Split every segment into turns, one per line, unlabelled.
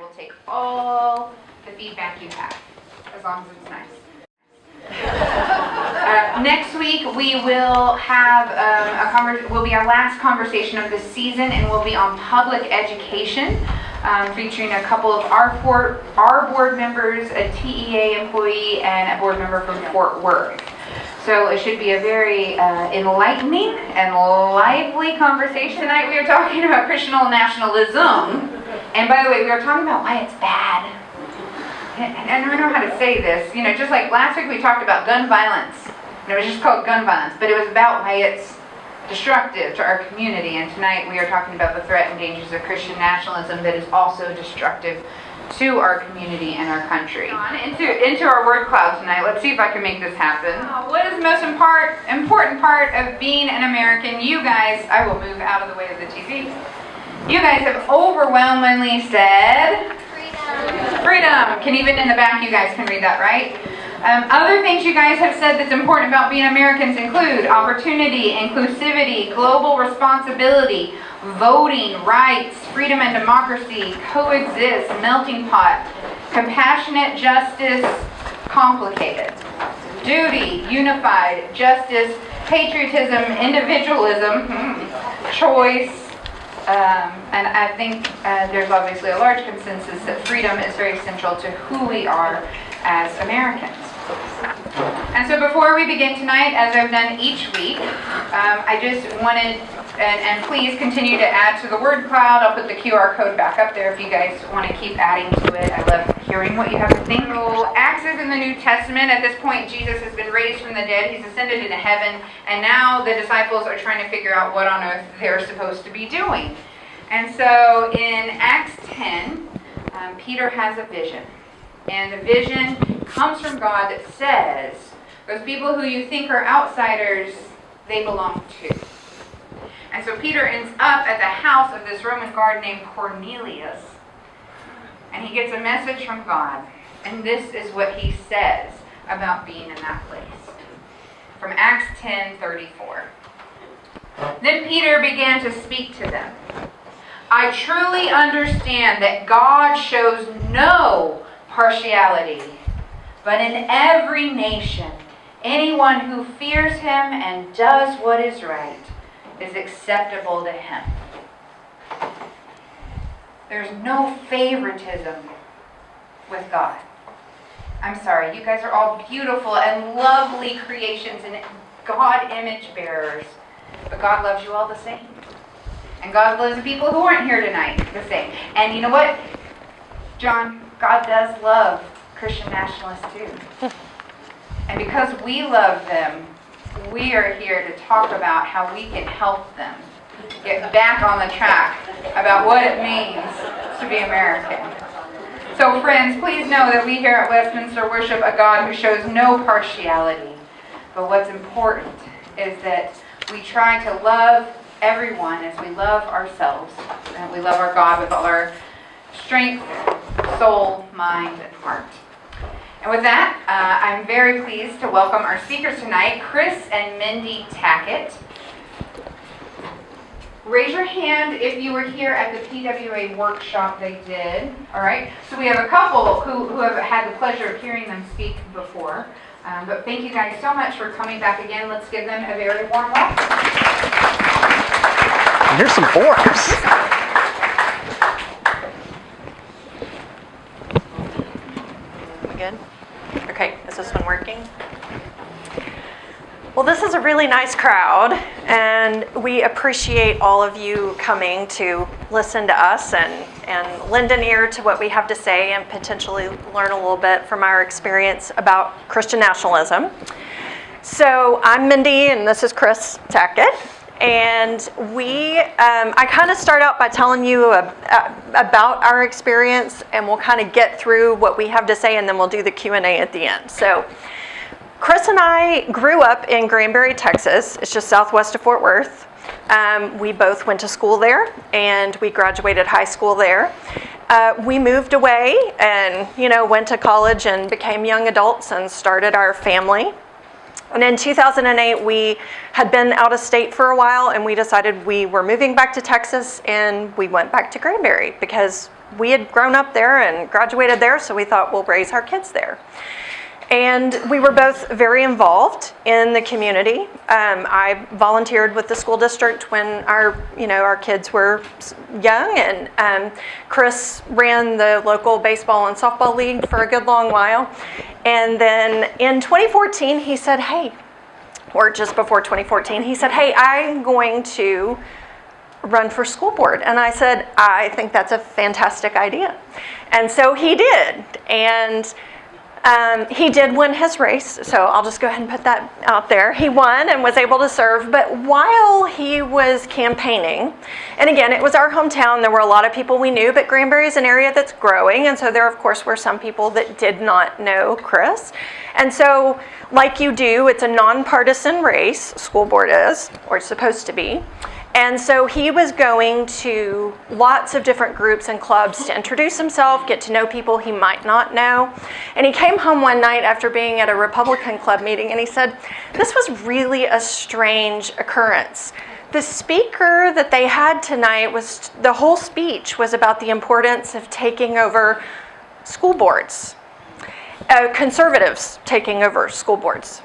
will take all the feedback you have, as long as it's nice. Next week we will have will be our last conversation of the season, and will be on public education, featuring a couple of our board members, a TEA employee, and a board member from Fort Worth. So it should be a very enlightening and lively conversation tonight. We are talking about Christian nationalism, and by the way, we are talking about why it's bad. And I don't know how to say this. You know, just like last week we talked about gun violence. And it was just called gun violence. But it was about why it's destructive to our community. And tonight we are talking about the threat and dangers of Christian nationalism that is also destructive to our community and our country. Into our word cloud tonight. Let's see if I can make this happen. What is the most important part of being an American? You guys, I will move out of the way of the TV. You guys have overwhelmingly said... Freedom. Can even in the back you guys can read that, right? Other things you guys have said that's important about being Americans include opportunity, inclusivity, global responsibility, voting, rights, freedom and democracy, coexist, melting pot, compassionate, justice, complicated, duty, unified, justice, patriotism, individualism, choice. And I think there's obviously a large consensus that freedom is very central to who we are as Americans. And so before we begin tonight, as I've done each week, I just wanted, and please continue to add to the word cloud. I'll put the QR code back up there if you guys want to keep adding to it. I love hearing what you have to think. So Acts is in the New Testament. At this point, Jesus has been raised from the dead. He's ascended into heaven. And now the disciples are trying to figure out what on earth they're supposed to be doing. And so in Acts 10, Peter has a vision. And the vision comes from God that says, those people who you think are outsiders, they belong too. And so Peter ends up at the house of this Roman guard named Cornelius. And he gets a message from God. And this is what he says about being in that place. From Acts 10:34. Then Peter began to speak to them. I truly understand that God shows no partiality, but in every nation, anyone who fears him and does what is right is acceptable to him. There's no favoritism with God. I'm sorry, you guys are all beautiful and lovely creations and God image bearers, but God loves you all the same. And God loves the people who aren't here tonight the same. And you know what, John? God does love Christian nationalists too. And because we love them, we are here to talk about how we can help them get back on the track about what it means to be American. So friends, please know that we here at Westminster worship a God who shows no partiality. But what's important is that we try to love everyone as we love ourselves, and we love our God with all our strength, soul, mind, and heart. And with that, I'm very pleased to welcome our speakers tonight, Chris and Mindy Tackett. Raise your hand if you were here at the PWA workshop they did. All right. So we have a couple who have had the pleasure of hearing them speak before. But thank you guys so much for coming back again. Let's give them a very warm welcome.
Here's some forks.
Good? Okay, is this one working? Well, this is a really nice crowd, and we appreciate all of you coming to listen to us and lend an ear to what we have to say and potentially learn a little bit from our experience about Christian nationalism. So I'm Mindy, and this is Chris Tackett. And I kind of start out by telling you about our experience, and we'll kind of get through what we have to say, and then we'll do the Q&A at the end. So Chris and I grew up in Granbury, Texas. It's just southwest of Fort Worth. We both went to school there, and we graduated high school there. We moved away and, went to college and became young adults and started our family. And in 2008, we had been out of state for a while, and we decided we were moving back to Texas, and we went back to Granbury because we had grown up there and graduated there, so we thought we'll raise our kids there. And we were both very involved in the community. I volunteered with the school district when our kids were young, and Chris ran the local baseball and softball league for a good long while. And then in 2014, he said, hey, or just before 2014, he said, hey, I'm going to run for school board. And I said, I think that's a fantastic idea. And so he did. And he did win his race, so I'll just go ahead and put that out there. He won and was able to serve, but while he was campaigning, and again, it was our hometown, there were a lot of people we knew, but Granbury is an area that's growing, and so there, of course, were some people that did not know Chris. And so, like you do, it's a nonpartisan race, school board is, or it's supposed to be. And so he was going to lots of different groups and clubs to introduce himself, get to know people he might not know. And he came home one night after being at a Republican club meeting, and he said, this was really a strange occurrence. The speaker that they had tonight the whole speech was about the importance of taking over school boards, conservatives taking over school boards.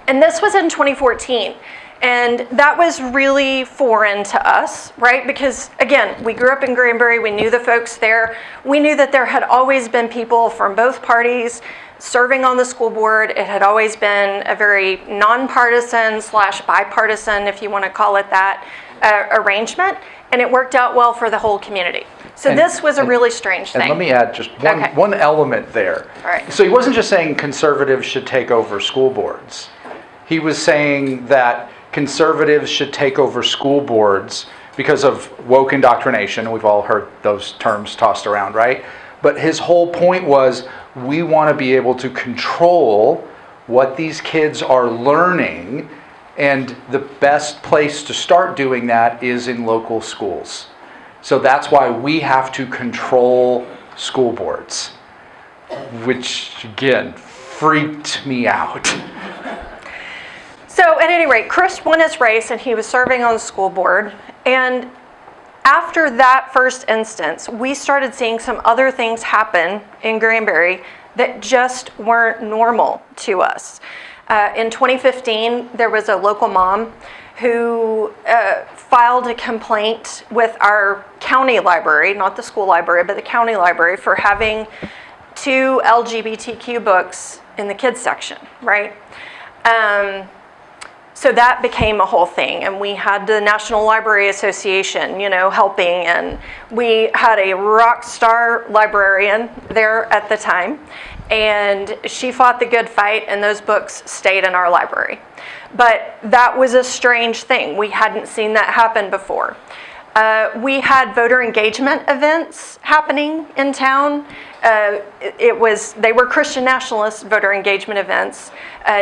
And this was in 2014. And that was really foreign to us, right? Because, again, we grew up in Granbury. We knew the folks there. We knew that there had always been people from both parties serving on the school board. It had always been a very nonpartisan / bipartisan, if you want to call it that, arrangement. And it worked out well for the whole community. So this was a really strange thing.
And let me add just one element there.
All right.
So he wasn't just saying conservatives should take over school boards. He was saying that conservatives should take over school boards because of woke indoctrination. We've all heard those terms tossed around, right? But his whole point was, we want to be able to control what these kids are learning, and the best place to start doing that is in local schools. So that's why we have to control school boards, which, again, freaked me out.
So at any rate, Chris won his race and he was serving on the school board. And after that first instance, we started seeing some other things happen in Granbury that just weren't normal to us. In 2015, there was a local mom who filed a complaint with our county library, not the school library, but the county library, for having 2 LGBTQ books in the kids section, right? So that became a whole thing, and we had the National Library Association, helping, and we had a rock star librarian there at the time, and she fought the good fight, and those books stayed in our library. But that was a strange thing. We hadn't seen that happen before. We had voter engagement events happening in town. They were Christian nationalist voter engagement events.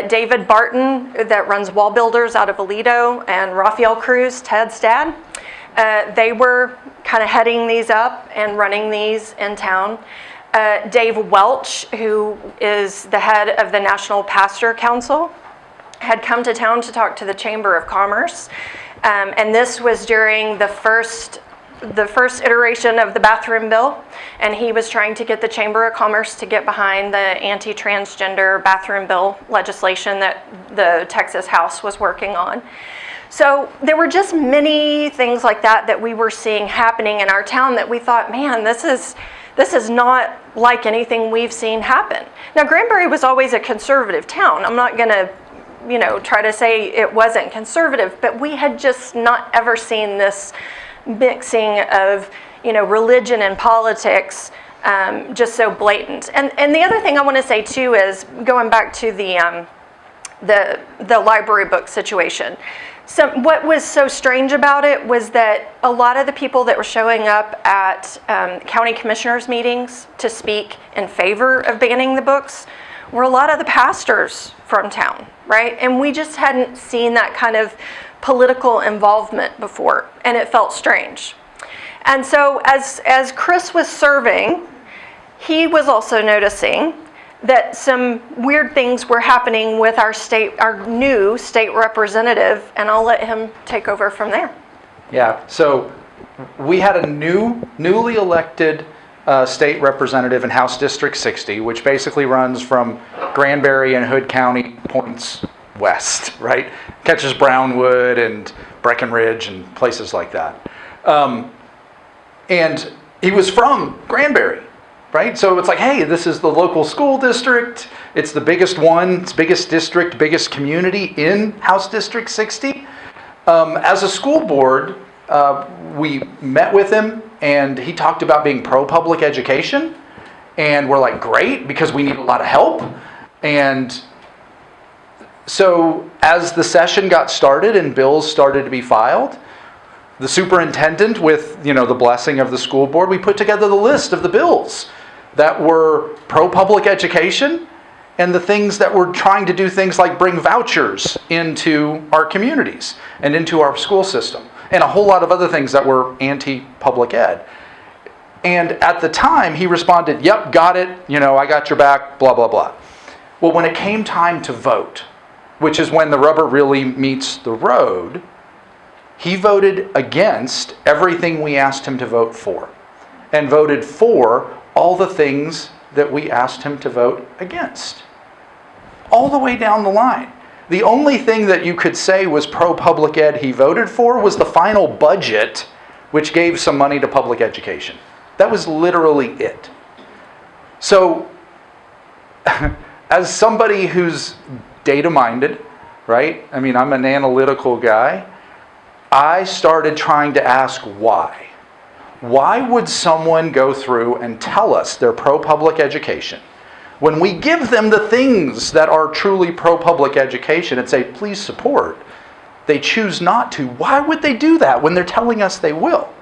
David Barton, that runs Wall Builders out of Aledo, and Raphael Cruz, Ted's dad, they were kind of heading these up and running these in town. Dave Welch, who is the head of the National Pastor Council, had come to town to talk to the Chamber of Commerce. And this was during the first iteration of the bathroom bill, and he was trying to get the Chamber of Commerce to get behind the anti-transgender bathroom bill legislation that the Texas House was working on. So there were just many things like that we were seeing happening in our town that we thought, man, this is not like anything we've seen happen. Now, Granbury was always a conservative town. I'm not going to try to say it wasn't conservative, but we had just not ever seen this mixing of, religion and politics, just so blatant. And the other thing I want to say too is, going back to the library book situation. So what was so strange about it was that a lot of the people that were showing up at county commissioners meetings to speak in favor of banning the books were a lot of the pastors from town, right? And we just hadn't seen that kind of political involvement before, and it felt strange. And so as Chris was serving, he was also noticing that some weird things were happening with our new state representative, and I'll let him take over from there.
Yeah, so we had a newly elected state representative in House District 60, which basically runs from Granbury and Hood County points west, right? Catches Brownwood and Breckenridge and places like that. And he was from Granbury, right? So it's like, hey, this is the local school district. It's the biggest one, it's biggest district, biggest community in House District 60. As a school board, we met with him, and he talked about being pro-public education. And we're like, great, because we need a lot of help. And so as the session got started and bills started to be filed, the superintendent, with the blessing of the school board, we put together the list of the bills that were pro-public education and the things that were trying to do things like bring vouchers into our communities and into our school system, and a whole lot of other things that were anti-public ed. And at the time, he responded, yep, got it, I got your back, blah, blah, blah. Well, when it came time to vote, which is when the rubber really meets the road, he voted against everything we asked him to vote for, and voted for all the things that we asked him to vote against. All the way down the line. The only thing that you could say was pro-public ed he voted for was the final budget, which gave some money to public education. That was literally it. So, as somebody who's data-minded, right? I mean, I'm an analytical guy. I started trying to ask why. Why would someone go through and tell us they're pro-public education when we give them the things that are truly pro-public education and say, please support? They choose not to. Why would they do that when they're telling us they will?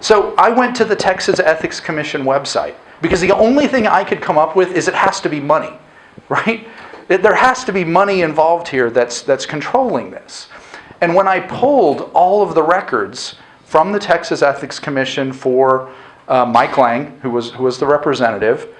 So I went to the Texas Ethics Commission website, because the only thing I could come up with is it has to be money, right? There has to be money involved here that's controlling this. And when I pulled all of the records from the Texas Ethics Commission for Mike Lang, who was the representative,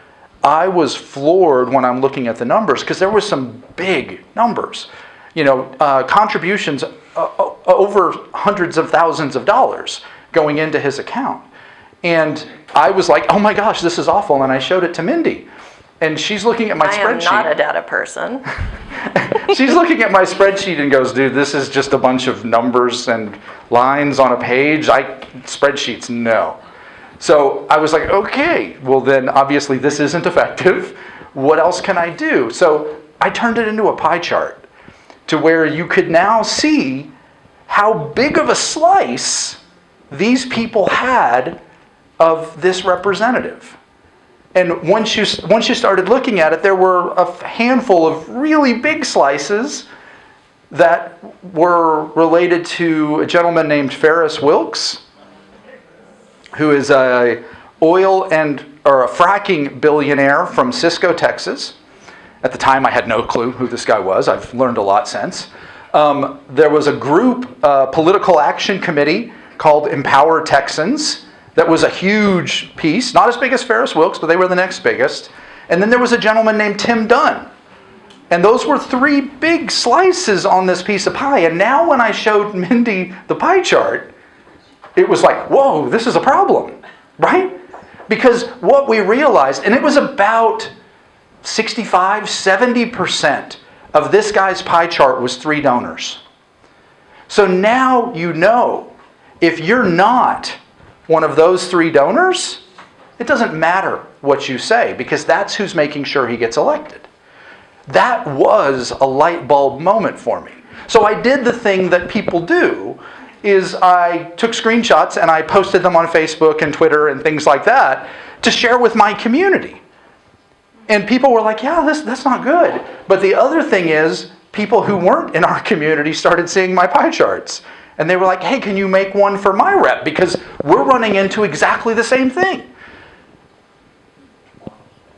I was floored when I'm looking at the numbers, because there were some big numbers. Contributions over hundreds of thousands of dollars going into his account. And I was like, oh my gosh, this is awful. And I showed it to Mindy. And she's looking at my spreadsheet.
I am not a data person.
She's looking at my spreadsheet and goes, dude, this is just a bunch of numbers and lines on a page. Spreadsheets, no. So I was like, okay, well then obviously this isn't effective. What else can I do? So I turned it into a pie chart to where you could now see how big of a slice these people had of this representative. And once you started looking at it, there were a handful of really big slices that were related to a gentleman named Ferris Wilks, who is a fracking billionaire from Cisco, Texas. At the time, I had no clue who this guy was. I've learned a lot since. There was a group, political action committee called Empower Texans. That was a huge piece, not as big as Ferris Wilks, but they were the next biggest. And then there was a gentleman named Tim Dunn. And those were three big slices on this piece of pie. And now when I showed Mindy the pie chart, it was like, whoa, this is a problem, right? Because what we realized, and it was about 65, 70% of this guy's pie chart was 3 donors. So now you know, if you're not one of those 3 donors, it doesn't matter what you say, because that's who's making sure he gets elected. That was a light bulb moment for me. So I did the thing that people do, is I took screenshots and I posted them on Facebook and Twitter and things like that to share with my community. And people were like, yeah, that's not good. But the other thing is, people who weren't in our community started seeing my pie charts. And they were like, hey, can you make one for my rep? Because we're running into exactly the same thing.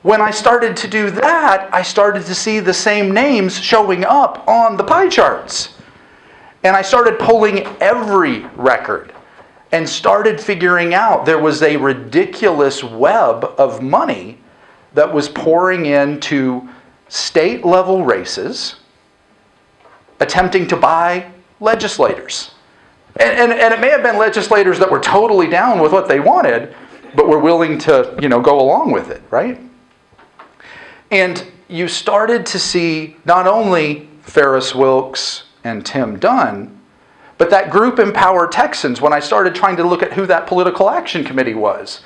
When I started to do that, I started to see the same names showing up on the pie charts. And I started pulling every record and started figuring out there was a ridiculous web of money that was pouring into state-level races, attempting to buy legislators. And it may have been legislators that were totally down with what they wanted, but were willing to, go along with it, right? And you started to see not only Ferris Wilks and Tim Dunn, but that group Empower Texans, when I started trying to look at who that political action committee was,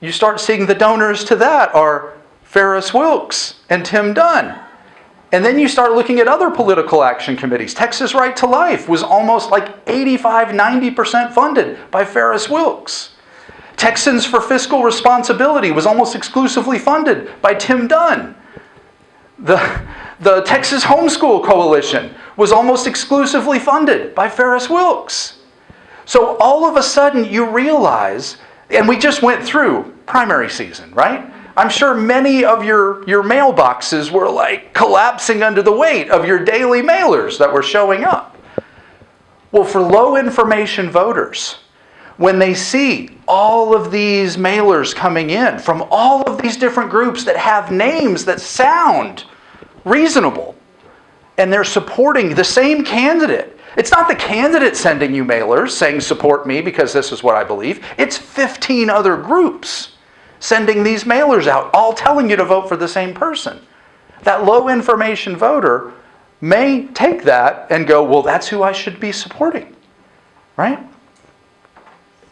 you start seeing the donors to that are Ferris Wilks and Tim Dunn. And then you start looking at other political action committees. Texas Right to Life was almost like 85-90% funded by Ferris Wilks. Texans for Fiscal Responsibility was almost exclusively funded by Tim Dunn. The Texas Homeschool Coalition was almost exclusively funded by Ferris Wilks. So all of a sudden you realize, and we just went through primary season, right? I'm sure many of your mailboxes were like collapsing under the weight of your daily mailers that were showing up. Well, for low information voters, when they see all of these mailers coming in from all of these different groups that have names that sound reasonable, and they're supporting the same candidate. It's not the candidate sending you mailers saying support me because this is what I believe. It's 15 other groups sending these mailers out, all telling you to vote for the same person. That low information voter may take that and go, well, that's who I should be supporting, right?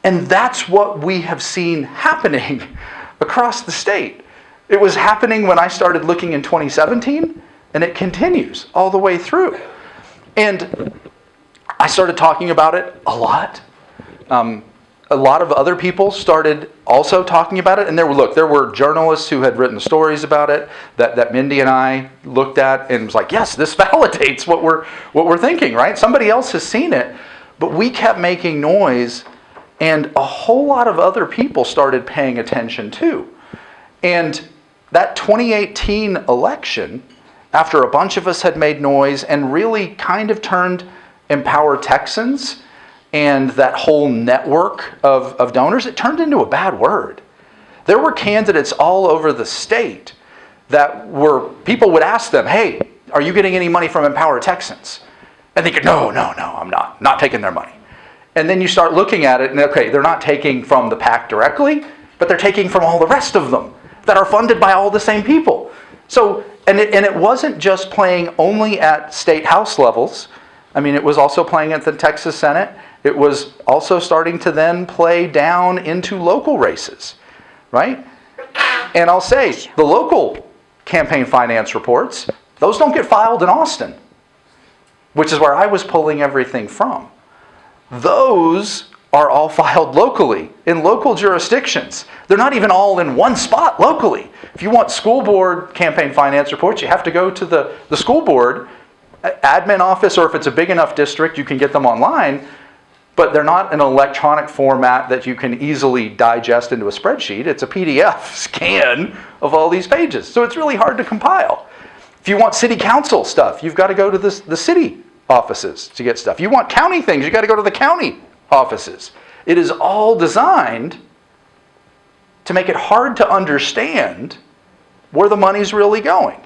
And that's what we have seen happening across the state. It was happening when I started looking in 2017, and it continues all the way through. And I started talking about it a lot. A lot of other people started also talking about it, and there were journalists who had written stories about it that Mindy and I looked at and was like, yes, this validates what we're thinking, right? Somebody else has seen it, but we kept making noise, and a whole lot of other people started paying attention too. And that 2018 election, after a bunch of us had made noise and really kind of turned Empower Texans and that whole network of donors, it turned into a bad word. There were candidates all over the state people would ask them, hey, are you getting any money from Empower Texans? And they go, no, I'm not taking their money. And then you start looking at it and okay, they're not taking from the PAC directly, but they're taking from all the rest of them that are funded by all the same people. So, and it wasn't just playing only at state house levels. I mean, it was also playing at the Texas Senate. It was also starting to then play down into local races, right? And I'll say, the local campaign finance reports, those don't get filed in Austin, which is where I was pulling everything from. Those are all filed locally, in local jurisdictions. They're not even all in one spot locally. If you want school board campaign finance reports, you have to go to the school board admin office, or if it's a big enough district, you can get them online, but they're not in an electronic format that you can easily digest into a spreadsheet. It's a PDF scan of all these pages. So it's really hard to compile. If you want city council stuff, you've got to go to the city offices to get stuff. You want county things, you've got to go to the county offices. It is all designed to make it hard to understand where the money's really going.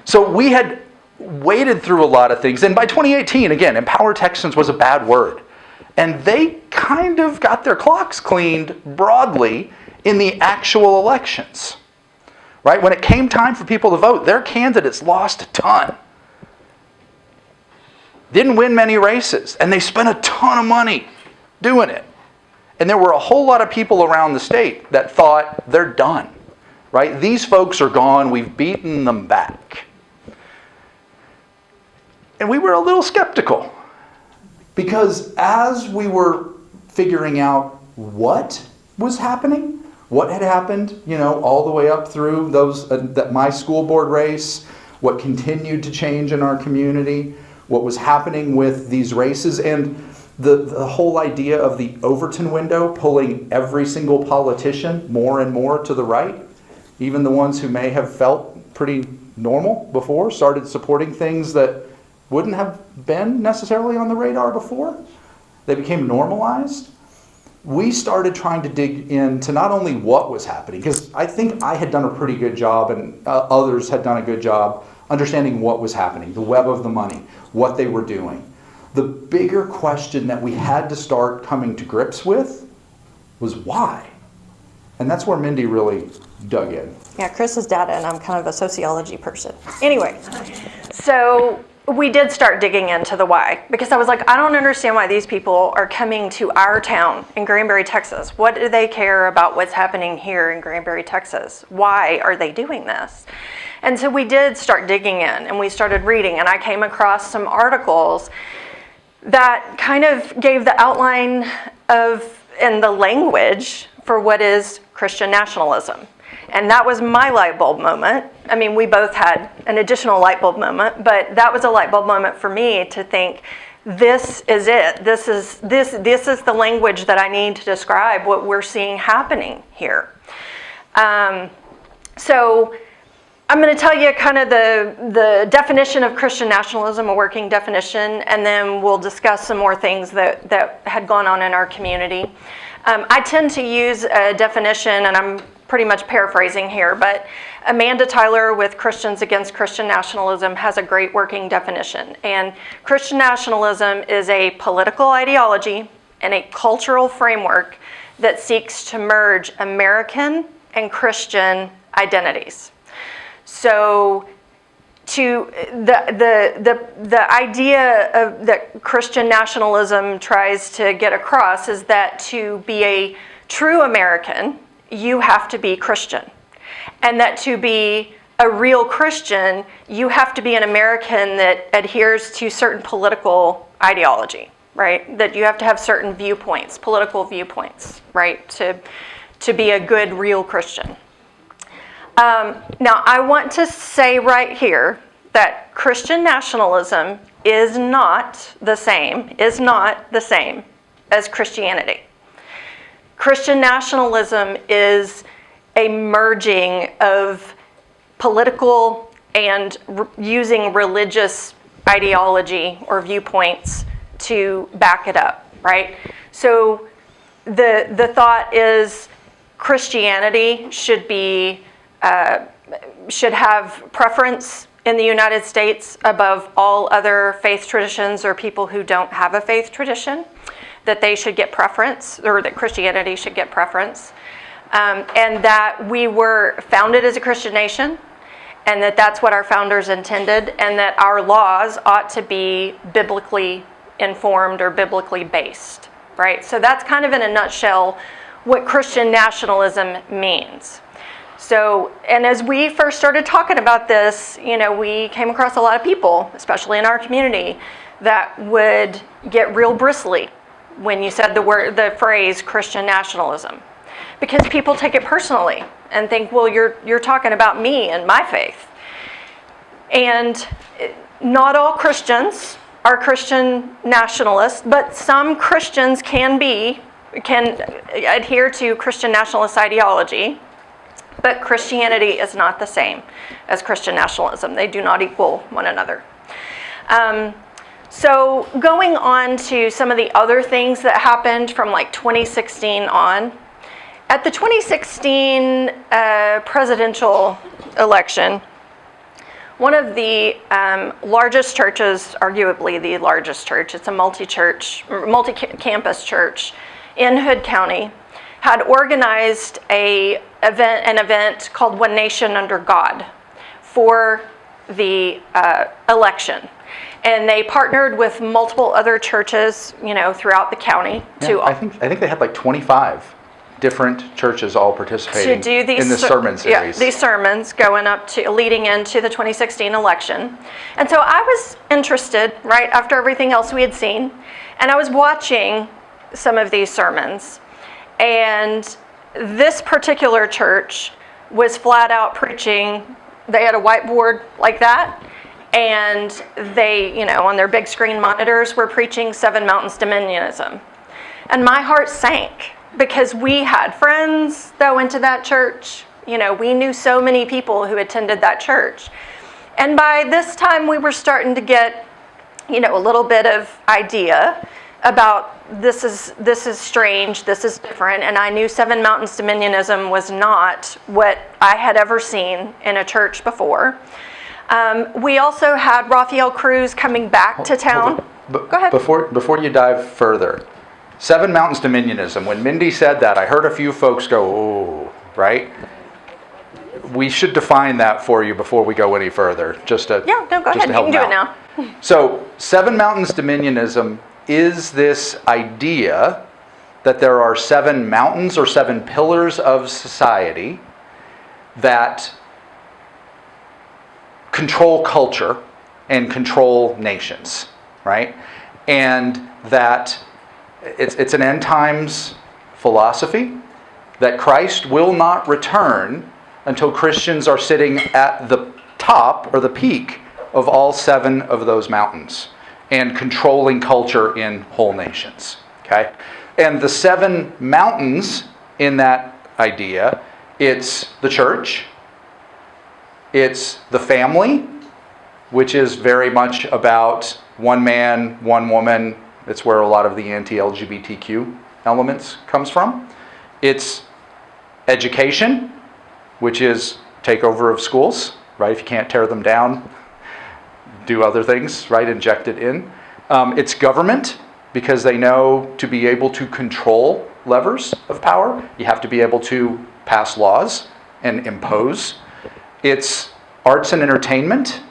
So we had waded through a lot of things. And by 2018, again, Empower Texans was a bad word. And they kind of got their clocks cleaned broadly in the actual elections. Right? When it came time for people to vote, their candidates lost a ton. Didn't win many races. And they spent a ton of money doing it. And there were a whole lot of people around the state that thought they're done. Right? These folks are gone. We've beaten them back. And we were a little skeptical. Because as we were figuring out what was happening, what had happened, all the way up through my school board race, what continued to change in our community, what was happening with these races, and the whole idea of the Overton window pulling every single politician more and more to the right, even the ones who may have felt pretty normal before, started supporting things that wouldn't have been necessarily on the radar before. They became normalized. We started trying to dig into not only what was happening, because I think I had done a pretty good job and others had done a good job understanding what was happening, the web of the money, what they were doing. The bigger question that we had to start coming to grips with was why? And that's where Mindy really dug in.
Yeah, Chris is data, and I'm kind of a sociology person. Anyway, so we did start digging into the why, because I was like, I don't understand why these people are coming to our town in Granbury, Texas. What do they care about what's happening here in Granbury, Texas? Why are they doing this? And so we did start digging in, and we started reading, and I came across some articles that kind of gave the outline of and the language for what is Christian nationalism. And that was my light bulb moment. I mean, we both had an additional light bulb moment, but that was a light bulb moment for me to think, this is it. This is the language that I need to describe what we're seeing happening here. So I'm going to tell you kind of the definition of Christian nationalism, a working definition, and then we'll discuss some more things that had gone on in our community. I tend to use a definition, and I'm pretty much paraphrasing here, but Amanda Tyler with Christians Against Christian Nationalism has a great working definition. And Christian nationalism is a political ideology and a cultural framework that seeks to merge American and Christian identities. So to the idea of that Christian nationalism tries to get across is that to be a true American, you have to be Christian. And that to be a real Christian, you have to be an American that adheres to certain political ideology, right? That you have to have certain viewpoints, political viewpoints, right? To be a good, real Christian. Now, I want to say right here that Christian nationalism is not the same as Christianity. Christian nationalism is a merging of political and using religious ideology or viewpoints to back it up, right? So the thought is Christianity should have preference in the United States above all other faith traditions or people who don't have a faith tradition, that they should get preference, or that Christianity should get preference, and that we were founded as a Christian nation, and that that's what our founders intended, and that our laws ought to be biblically informed or biblically based, right? So that's kind of in a nutshell what Christian nationalism means. So, and as we first started talking about this, we came across a lot of people, especially in our community, that would get real bristly when you said the phrase Christian nationalism, because people take it personally and think, well, you're talking about me and my faith. And not all Christians are Christian nationalists, but some Christians can adhere to Christian nationalist ideology. But Christianity is not the same as Christian nationalism. They do not equal one another. So going on to some of the other things that happened from like 2016 on. At the 2016 presidential election, one of the largest churches, arguably the largest church, it's a multi-campus church in Hood County, had organized an event called One Nation Under God for the election. And they partnered with multiple other churches, throughout the county.
I think they had like 25 different churches all participating
to do these
in the sermon series.
Yeah, these sermons leading into the 2016 election. And so I was interested, right after everything else we had seen, and I was watching some of these sermons. And this particular church was flat out preaching. They had a whiteboard like that, and they, on their big screen monitors, were preaching Seven Mountains Dominionism. And my heart sank, because we had friends that went to that church. We knew so many people who attended that church. And by this time, we were starting to get, a little bit of idea about this is strange, this is different, and I knew Seven Mountains Dominionism was not what I had ever seen in a church before. We also had Raphael Cruz coming back to town. Go ahead.
Before you dive further, Seven Mountains Dominionism, when Mindy said that, I heard a few folks go, "Oh," right? We should define that for you before we go any further, just to
Yeah, no, go
just
ahead.
to
You
help
can do
them
it
out.
now.
So, Seven Mountains Dominionism is this idea that there are 7 mountains or 7 pillars of society that control culture and control nations, right? And that it's an end times philosophy that Christ will not return until Christians are sitting at the top or the peak of all 7 of those mountains and controlling culture in whole nations, okay? And the 7 mountains in that idea, it's the church, it's the family, which is very much about one man, one woman. It's where a lot of the anti-LGBTQ elements comes from. It's education, which is takeover of schools, right? If you can't tear them down, do other things, right? Inject it in. It's government, because they know to be able to control levers of power, you have to be able to pass laws and impose. It's arts and entertainment.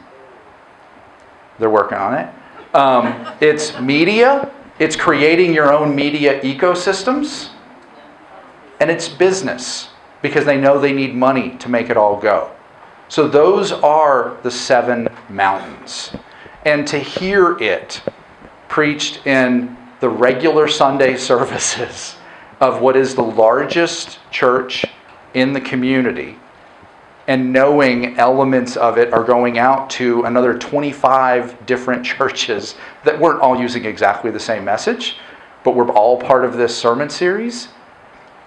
They're working on it. It's media. It's creating your own media ecosystems. And it's business, because they know they need money to make it all go. So those are the 7 mountains. And to hear it preached in the regular Sunday services of what is the largest church in the community, and knowing elements of it are going out to another 25 different churches that weren't all using exactly the same message, but were all part of this sermon series.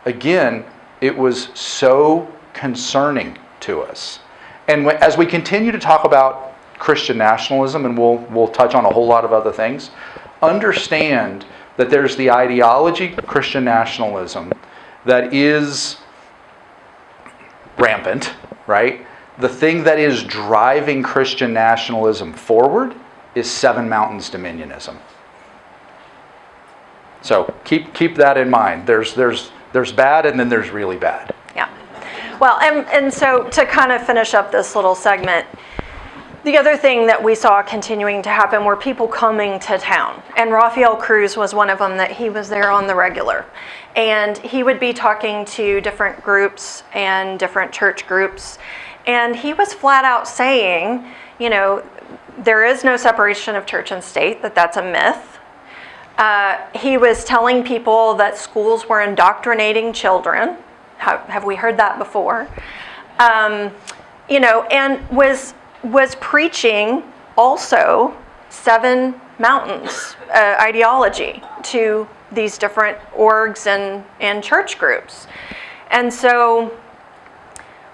Again, it was so concerning to us. And as we continue to talk about Christian nationalism, and we'll touch on a whole lot of other things, understand that there's the ideology of Christian nationalism that is rampant, right? The thing that is driving Christian nationalism forward is Seven Mountains Dominionism. So keep that in mind. There's bad, and then there's really bad.
Yeah. Well, and so to kind of finish up this little segment, the other thing that we saw continuing to happen were people coming to town. And Rafael Cruz was one of them, that he was there on the regular. And he would be talking to different groups and different church groups. And he was flat out saying, you know, there is no separation of church and state, that's a myth. He was telling people that schools were indoctrinating children. Have we heard that before? You know, and was preaching also 7 mountains ideology to these different orgs and church groups. And so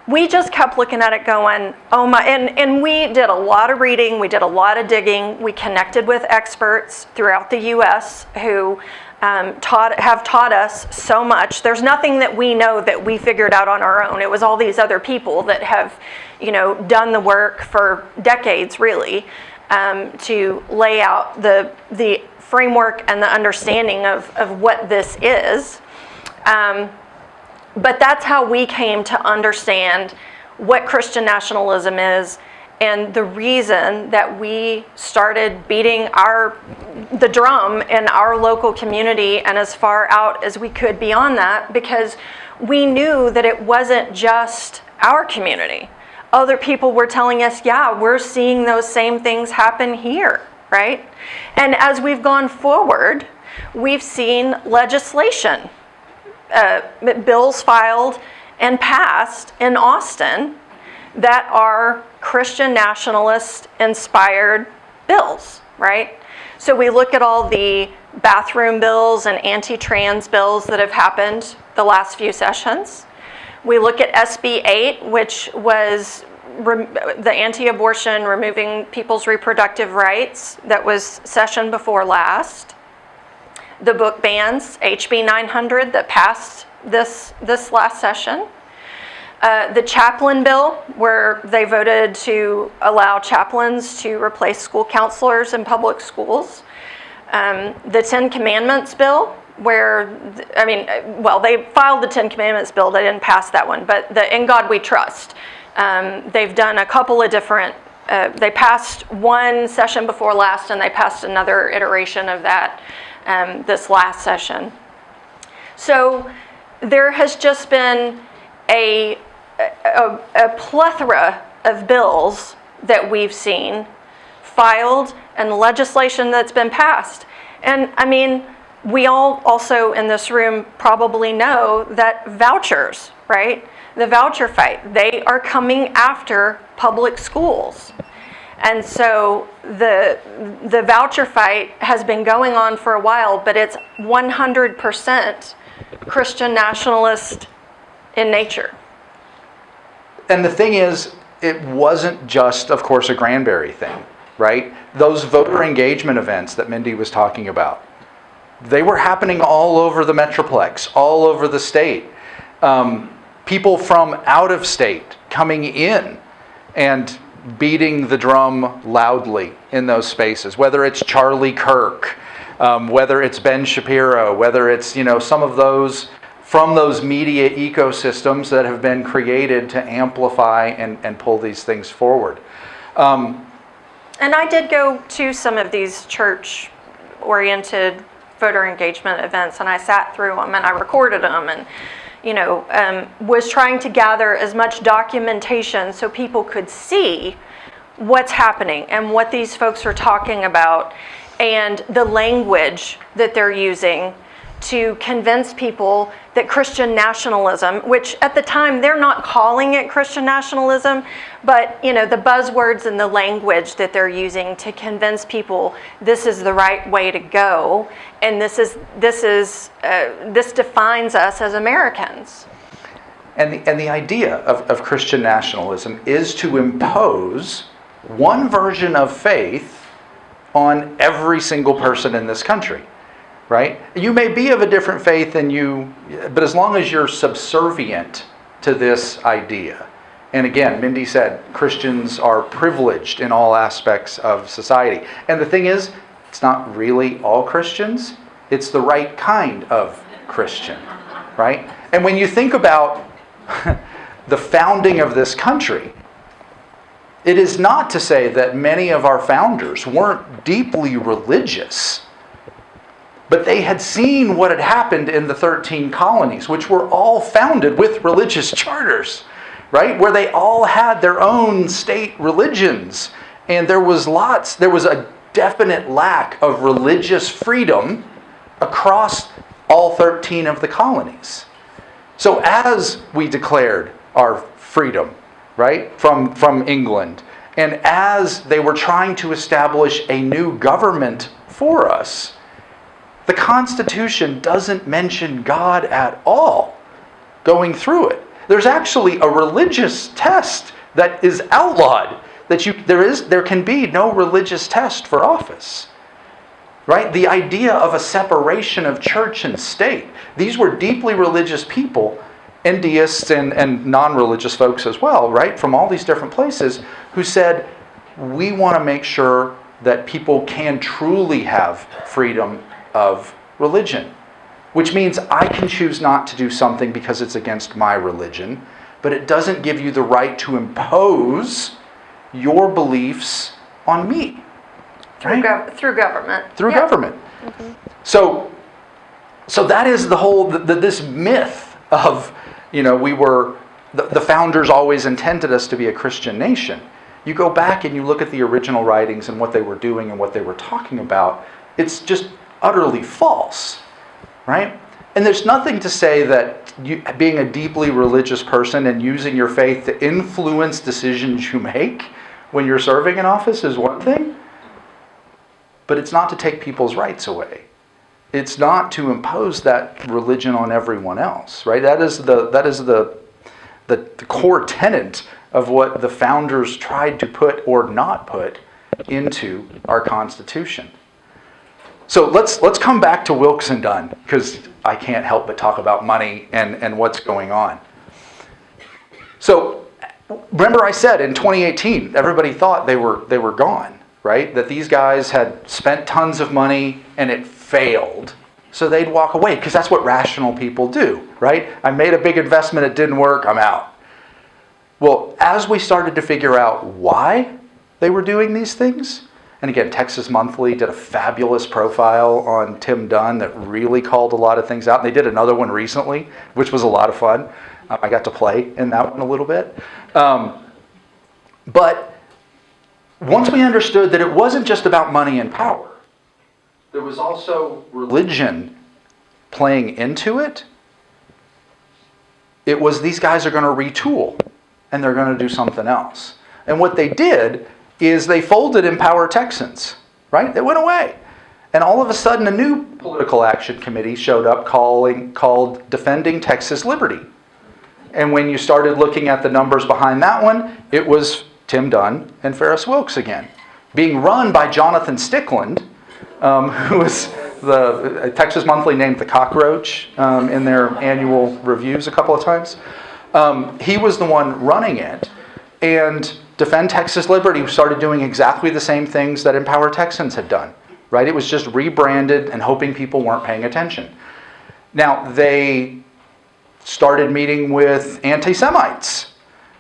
we just kept looking at it going, oh my, and we did a lot of reading, we did a lot of digging, we connected with experts throughout the U.S. who have taught us so much. There's nothing that we know that we figured out on our own. It was all these other people that have, you know, done the work for decades, really, to lay out the framework and the understanding of what this is. But that's how we came to understand what Christian nationalism is, and the reason that we started beating the drum in our local community and as far out as we could beyond that, because we knew that it wasn't just our community. Other people were telling us, yeah, we're seeing those same things happen here, right? And as we've gone forward, we've seen legislation, bills filed and passed in Austin that are Christian nationalist inspired bills, right? So we look at all the bathroom bills and anti-trans bills that have happened the last few sessions. We look at SB 8, which was the anti-abortion, removing people's reproductive rights, that was session before last. The book bans, HB 900, that passed this last session. The chaplain bill, where they voted to allow chaplains to replace school counselors in public schools. the Ten Commandments bill, where, they filed the Ten Commandments bill. They didn't pass that one, but the In God We Trust. They've done a couple of different, they passed one session before last, and they passed another iteration of that this last session. So there has just been a plethora of bills that we've seen filed and legislation that's been passed. And I mean, we all also in this room probably know that vouchers, right? The voucher fight, they are coming after public schools. And so the voucher fight has been going on for a while, but it's 100% Christian nationalist in nature.
And the thing is, it wasn't just, of course, a Granbury thing, right? Those voter engagement events that Mindy was talking about, they were happening all over the Metroplex, all over the state. People from out of state coming in and beating the drum loudly in those spaces, whether it's Charlie Kirk, whether it's Ben Shapiro, whether it's, some of those from those media ecosystems that have been created to amplify and pull these things forward.
And I did go to some of these church-oriented voter engagement events, and I sat through them and I recorded them, and was trying to gather as much documentation so people could see what's happening and what these folks are talking about and the language that they're using to convince people that Christian nationalism, which at the time they're not calling it Christian nationalism, but the buzzwords and the language that they're using to convince people this is the right way to go, and this defines us as Americans.
And the idea of Christian nationalism is to impose one version of faith on every single person in this country. Right? You may be of a different faith than but as long as you're subservient to this idea. And again, Mindy said Christians are privileged in all aspects of society. And the thing is, it's not really all Christians. It's the right kind of Christian, right? And when you think about the founding of this country, it is not to say that many of our founders weren't deeply religious. But they had seen what had happened in the 13 colonies, which were all founded with religious charters, right? Where they all had their own state religions. And there was a definite lack of religious freedom across all 13 of the colonies. So as we declared our freedom, right, from England, and as they were trying to establish a new government for us, the Constitution doesn't mention God at all going through it. There's actually a religious test that is outlawed. There can be no religious test for office. Right? The idea of a separation of church and state. These were deeply religious people, and deists and non-religious folks as well, right? From all these different places, who said, we want to make sure that people can truly have freedom of religion, which means I can choose not to do something because it's against my religion, but it doesn't give you the right to impose your beliefs on me. Right?
Through government.
Through government. Mm-hmm. So that is the whole, this myth of, the founders always intended us to be a Christian nation. You go back and you look at the original writings and what they were doing and what they were talking about, it's just utterly false, right? And there's nothing to say that being a deeply religious person and using your faith to influence decisions you make when you're serving in office is one thing, but it's not to take people's rights away. It's not to impose that religion on everyone else, right? That is the core tenet of what the founders tried to put or not put into our Constitution. So let's come back to Wilkes and Dunn, because I can't help but talk about money and what's going on. So remember I said in 2018, everybody thought they were gone. right? That these guys had spent tons of money and it failed. So they'd walk away because that's what rational people do, right? I made a big investment, it didn't work, I'm out. Well, as we started to figure out why they were doing these things, and again, Texas Monthly did a fabulous profile on Tim Dunn that really called a lot of things out. And they did another one recently, which was a lot of fun. I got to play in that one a little bit. But once we understood that it wasn't just about money and power, there was also religion playing into it. It was these guys are going to retool and they're going to do something else. And what they did is they folded Empower Texans, right? They went away. And all of a sudden a new political action committee showed up called Defending Texas Liberty. And when you started looking at the numbers behind that one, it was Tim Dunn and Ferris Wilks again, being run by Jonathan Stickland, who was the Texas Monthly named the cockroach in their annual reviews a couple of times. He was the one running it. And Defend Texas Liberty started doing exactly the same things that Empower Texans had done, right? It was just rebranded and hoping people weren't paying attention. Now, they started meeting with anti-Semites.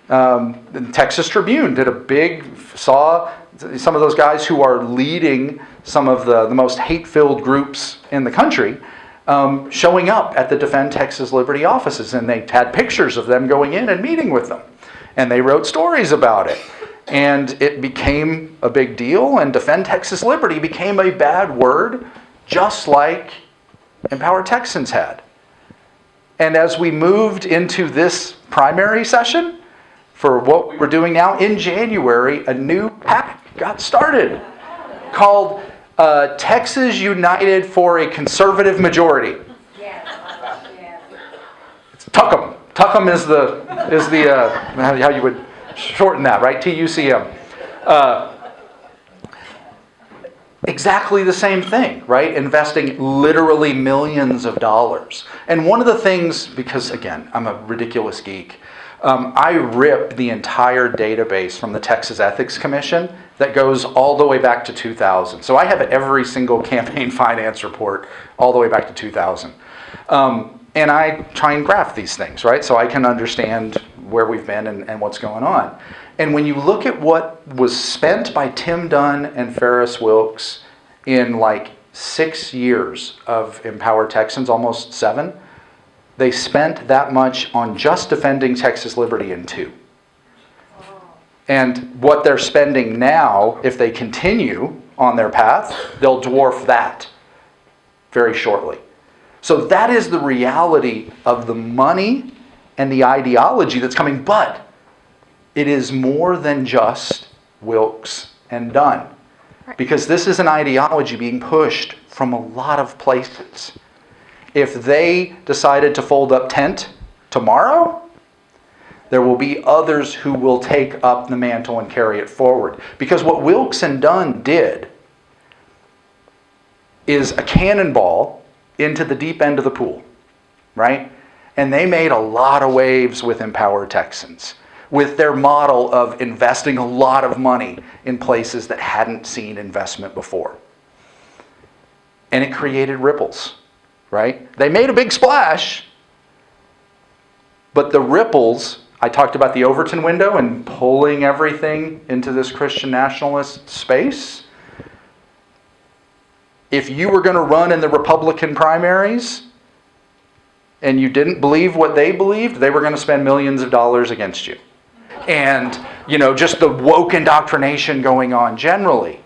The Texas Tribune did saw some of those guys who are leading some of the most hate-filled groups in the country showing up at the Defend Texas Liberty offices, and they had pictures of them going in and meeting with them. And they wrote stories about it. And it became a big deal, and Defend Texas Liberty became a bad word, just like Empower Texans had. And as we moved into this primary session, for what we're doing now, in January, a new PAC got started called Texas United for a Conservative Majority. It's Tuckum. Tuckum is how you would shorten that, right? TUCM. Exactly the same thing, right? Investing literally millions of dollars. And one of the things, because again, I'm a ridiculous geek, I ripped the entire database from the Texas Ethics Commission that goes all the way back to 2000. So I have every single campaign finance report all the way back to 2000. And I try and graph these things, right? So I can understand where we've been and what's going on. And when you look at what was spent by Tim Dunn and Ferris Wilks in like 6 years of Empower Texans, almost 7, they spent that much on just defending Texas Liberty in 2. And what they're spending now, if they continue on their path, they'll dwarf that very shortly. So that is the reality of the money and the ideology that's coming, but it is more than just Wilks and Dunn. Because this is an ideology being pushed from a lot of places. If they decided to fold up tent tomorrow, there will be others who will take up the mantle and carry it forward. Because what Wilks and Dunn did is a cannonball into the deep end of the pool, right? And they made a lot of waves with Empower Texans, with their model of investing a lot of money in places that hadn't seen investment before. And it created ripples, right? They made a big splash, but the ripples, I talked about the Overton window and pulling everything into this Christian nationalist space. If you were going to run in the Republican primaries and you didn't believe what they believed, they were going to spend millions of dollars against you. And, just the woke indoctrination going on generally.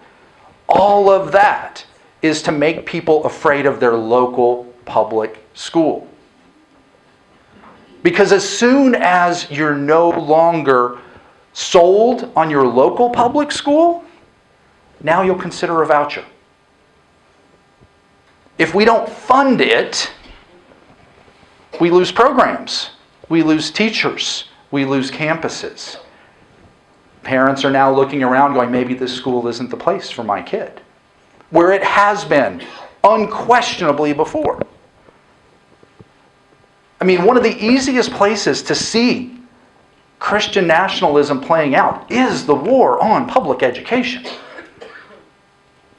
All of that is to make people afraid of their local public school. Because as soon as you're no longer sold on your local public school, now you'll consider a voucher. If we don't fund it, we lose programs, we lose teachers, we lose campuses. Parents are now looking around going, maybe this school isn't the place for my kid. Where it has been, unquestionably before. I mean, one of the easiest places to see Christian nationalism playing out is the war on public education.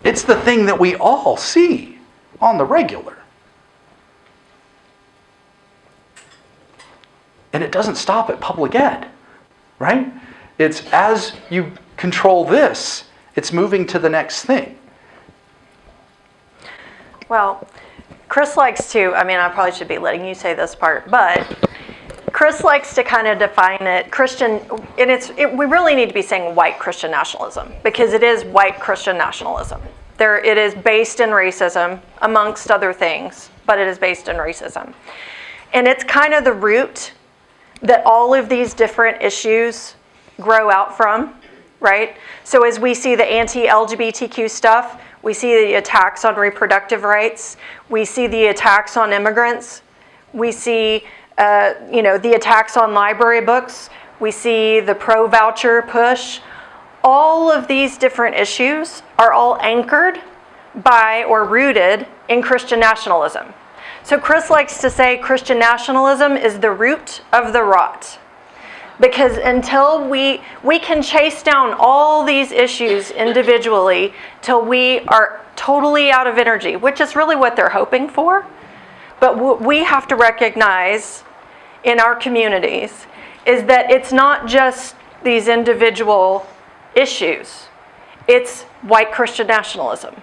It's the thing that we all see on the regular. And it doesn't stop at public ed, right? It's as you control this, it's moving to the next thing.
Well, Chris likes to, I probably should be letting you say this part, but Chris likes to kind of define it Christian, and we really need to be saying white Christian nationalism, because it is white Christian nationalism. It is based in racism, amongst other things, but it is based in racism. And it's kind of the root that all of these different issues grow out from, right? So as we see the anti-LGBTQ stuff, we see the attacks on reproductive rights, we see the attacks on immigrants, we see the attacks on library books, we see the pro-voucher push. All of these different issues are all anchored by or rooted in Christian nationalism. So Chris likes to say Christian nationalism is the root of the rot. Because until we can chase down all these issues individually till we are totally out of energy, which is really what they're hoping for. But what we have to recognize in our communities is that it's not just these individual issues. It's white Christian nationalism.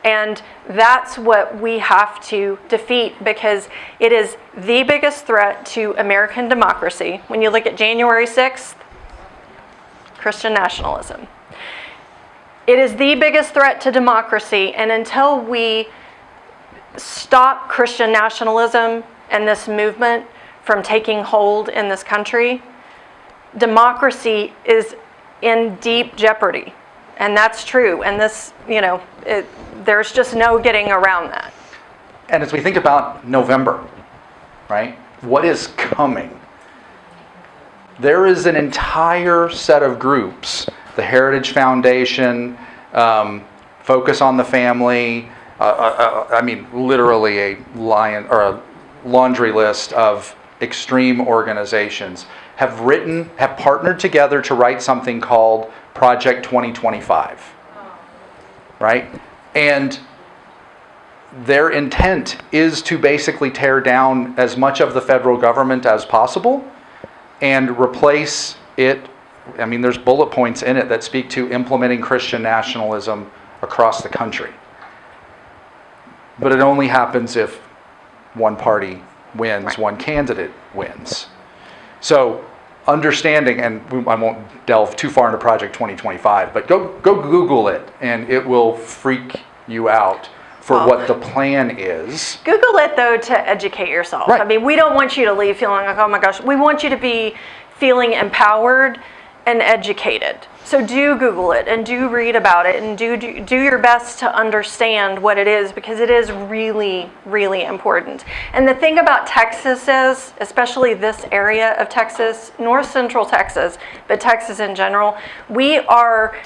And that's what we have to defeat, because it is the biggest threat to American democracy. When you look at January 6th, Christian nationalism. It is the biggest threat to democracy, and until we stop Christian nationalism and this movement from taking hold in this country, democracy is in deep jeopardy. And that's true. And this, there's just no getting around that.
And as we think about November, right? What is coming? There is an entire set of groups, the Heritage Foundation, Focus on the Family, literally a laundry list of extreme organizations have partnered together to write something called Project 2025, right? And their intent is to basically tear down as much of the federal government as possible and replace it. There's bullet points in it that speak to implementing Christian nationalism across the country. But it only happens if one party wins, one candidate wins. So understanding, and I won't delve too far into Project 2025, but go Google it, and it will freak you out for what the plan is.
Google it, though, to educate yourself.
Right.
We don't want you to leave feeling like, oh my gosh. We want you to be feeling empowered and educated. So do Google it and do read about it and do your best to understand what it is, because it is really, really important. And the thing about Texas is, especially this area of Texas, north central Texas, but Texas in general, we are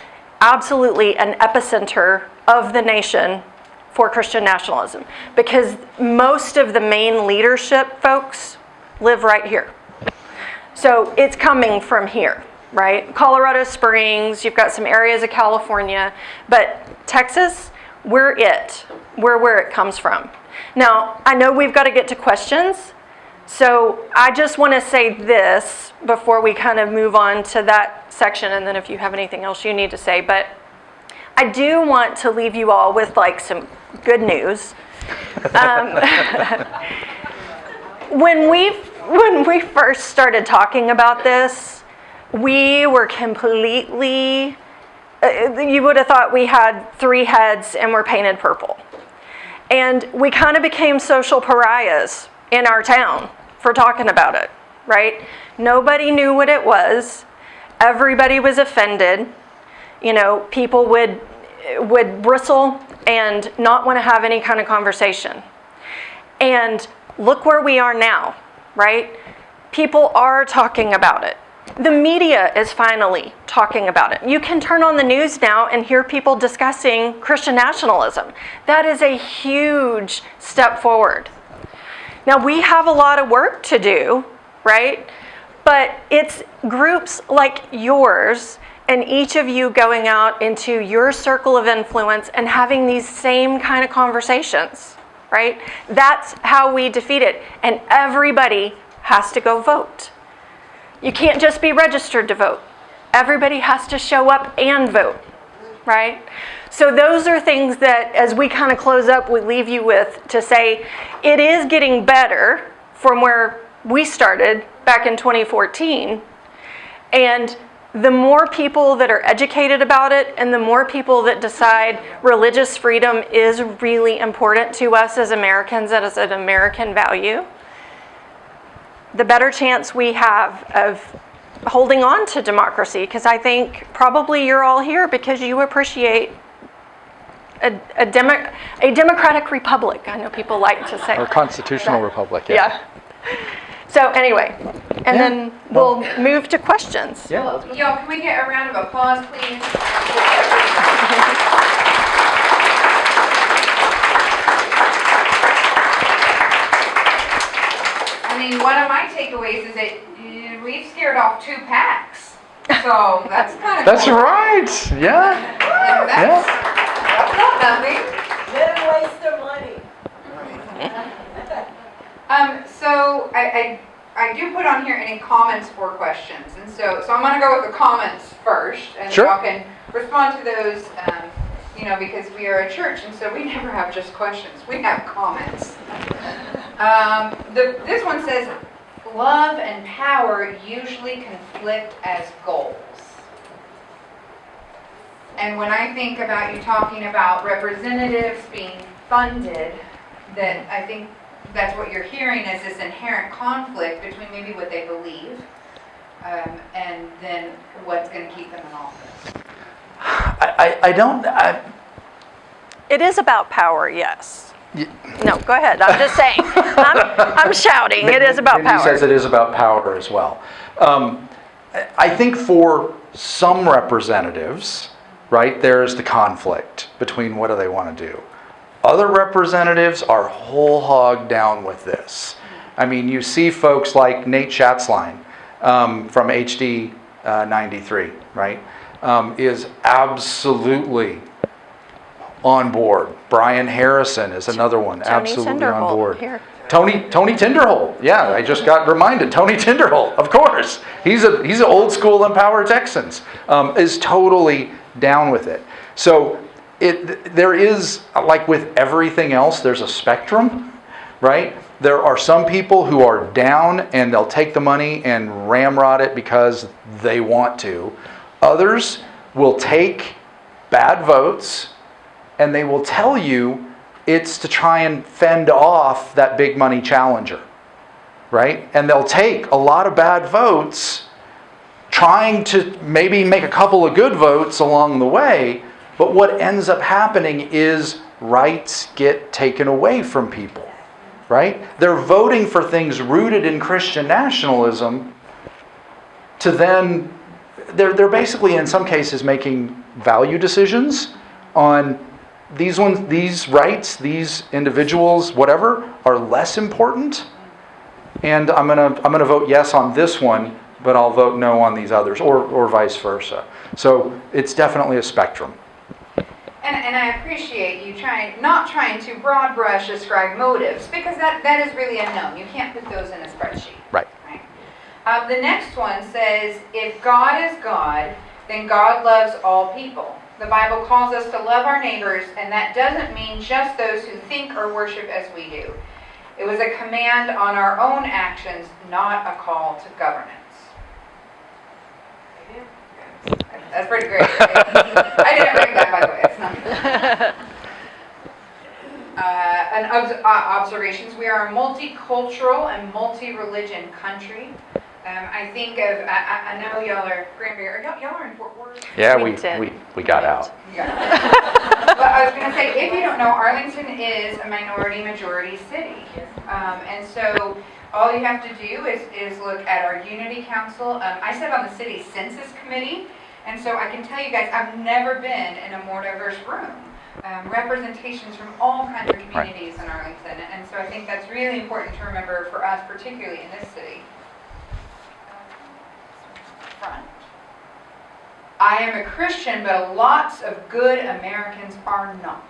absolutely an epicenter of the nation for Christian nationalism, because most of the main leadership folks live right here. So it's coming from here, right? Colorado Springs, you've got some areas of California, but Texas, we're where it comes from. Now, I know we've got to get to questions, so I just want to say this before we kind of move on to that section, and then if you have anything else you need to say, but I do want to leave you all with some good news. When we first started talking about this, we were completely, you would have thought we had 3 heads and were painted purple. And we kind of became social pariahs in our town for talking about it, right? Nobody knew what it was. Everybody was offended. People would bristle and not want to have any kind of conversation. And look where we are now, right? People are talking about it. The media is finally talking about it. You can turn on the news now and hear people discussing Christian nationalism. That is a huge step forward. Now, we have a lot of work to do, right? But it's groups like yours and each of you going out into your circle of influence and having these same kind of conversations, right? That's how we defeat it. And everybody has to go vote. You can't just be registered to vote. Everybody has to show up and vote, right? So those are things that, as we kind of close up, we leave you with to say, it is getting better from where we started back in 2014. And the more people that are educated about it and the more people that decide religious freedom is really important to us as Americans and as an American value, the better chance we have of holding on to democracy. Because I think probably you're all here because you appreciate a democratic republic. I know people like to say.
Or constitutional republic, yeah.
So anyway, and then we'll move to questions.
Yeah.
Well, y'all, can we get a round of applause, please? I mean, one of my takeaways is that we've scared off 2 PACs. So that's kind of
That's
cool.
right. Yeah.
That's not nothing.
Let them waste their money.
So I do put on here any comments or questions, and so I'm going to go with the comments first, and
Sure.
y'all can respond to those. Because we are a church, and so we never have just questions. We have comments. This one says, love and power usually conflict as goals. And when I think about you talking about representatives being funded, that I think that's what you're hearing is this inherent conflict between maybe what they believe and then what's going to keep them in office.
It is about power, yes. No, go ahead. I'm just saying. I'm shouting. It is about
Mindy
power.
says it is about power as well. I think for some representatives, right, there's the conflict between what do they want to do. Other representatives are whole hog down with this. I mean, you see folks like Nate Schatzline from HD 93, right, is absolutely on board. Brian Harrison is another one, absolutely on board.
Here.
Tony Tinderholt, yeah, I just got reminded. Tony Tinderholt, of course, he's an old school Empower Texans, is totally down with it. So there is, like with everything else, there's a spectrum, right? There are some people who are down and they'll take the money and ramrod it because they want to. Others will take bad votes and they will tell you it's to try and fend off that big money challenger, right? And they'll take a lot of bad votes trying to maybe make a couple of good votes along the way, but what ends up happening is rights get taken away from people, right? They're voting for things rooted in Christian nationalism to then, they're basically in some cases making value decisions on these rights, these individuals, whatever, are less important. And I'm gonna vote yes on this one, but I'll vote no on these others, or vice versa. So it's definitely a spectrum.
And I appreciate you not trying to broad brush ascribe motives, because that is really unknown. You can't put those in a spreadsheet.
Right.
The next one says, if God is God, then God loves all people. The Bible calls us to love our neighbors, and that doesn't mean just those who think or worship as we do. It was a command on our own actions, not a call to governance. That's pretty great. I didn't write that, by the way. It's not. Observations. We are a multicultural and multi-religion country. I think of, I know y'all are Granbury. Y'all are in Fort Worth?
Yeah,
Arlington.
we got out.
Yeah. But I was going to say, if you don't know, Arlington is a minority-majority city. And so all you have to do is look at our Unity Council. I sit on the city census committee, and so I can tell you guys, I've never been in a more diverse room. Representations from all kinds of communities in Arlington. And so I think that's really important to remember for us, particularly in this city. Front. I I am a Christian, but lots of good Americans are not.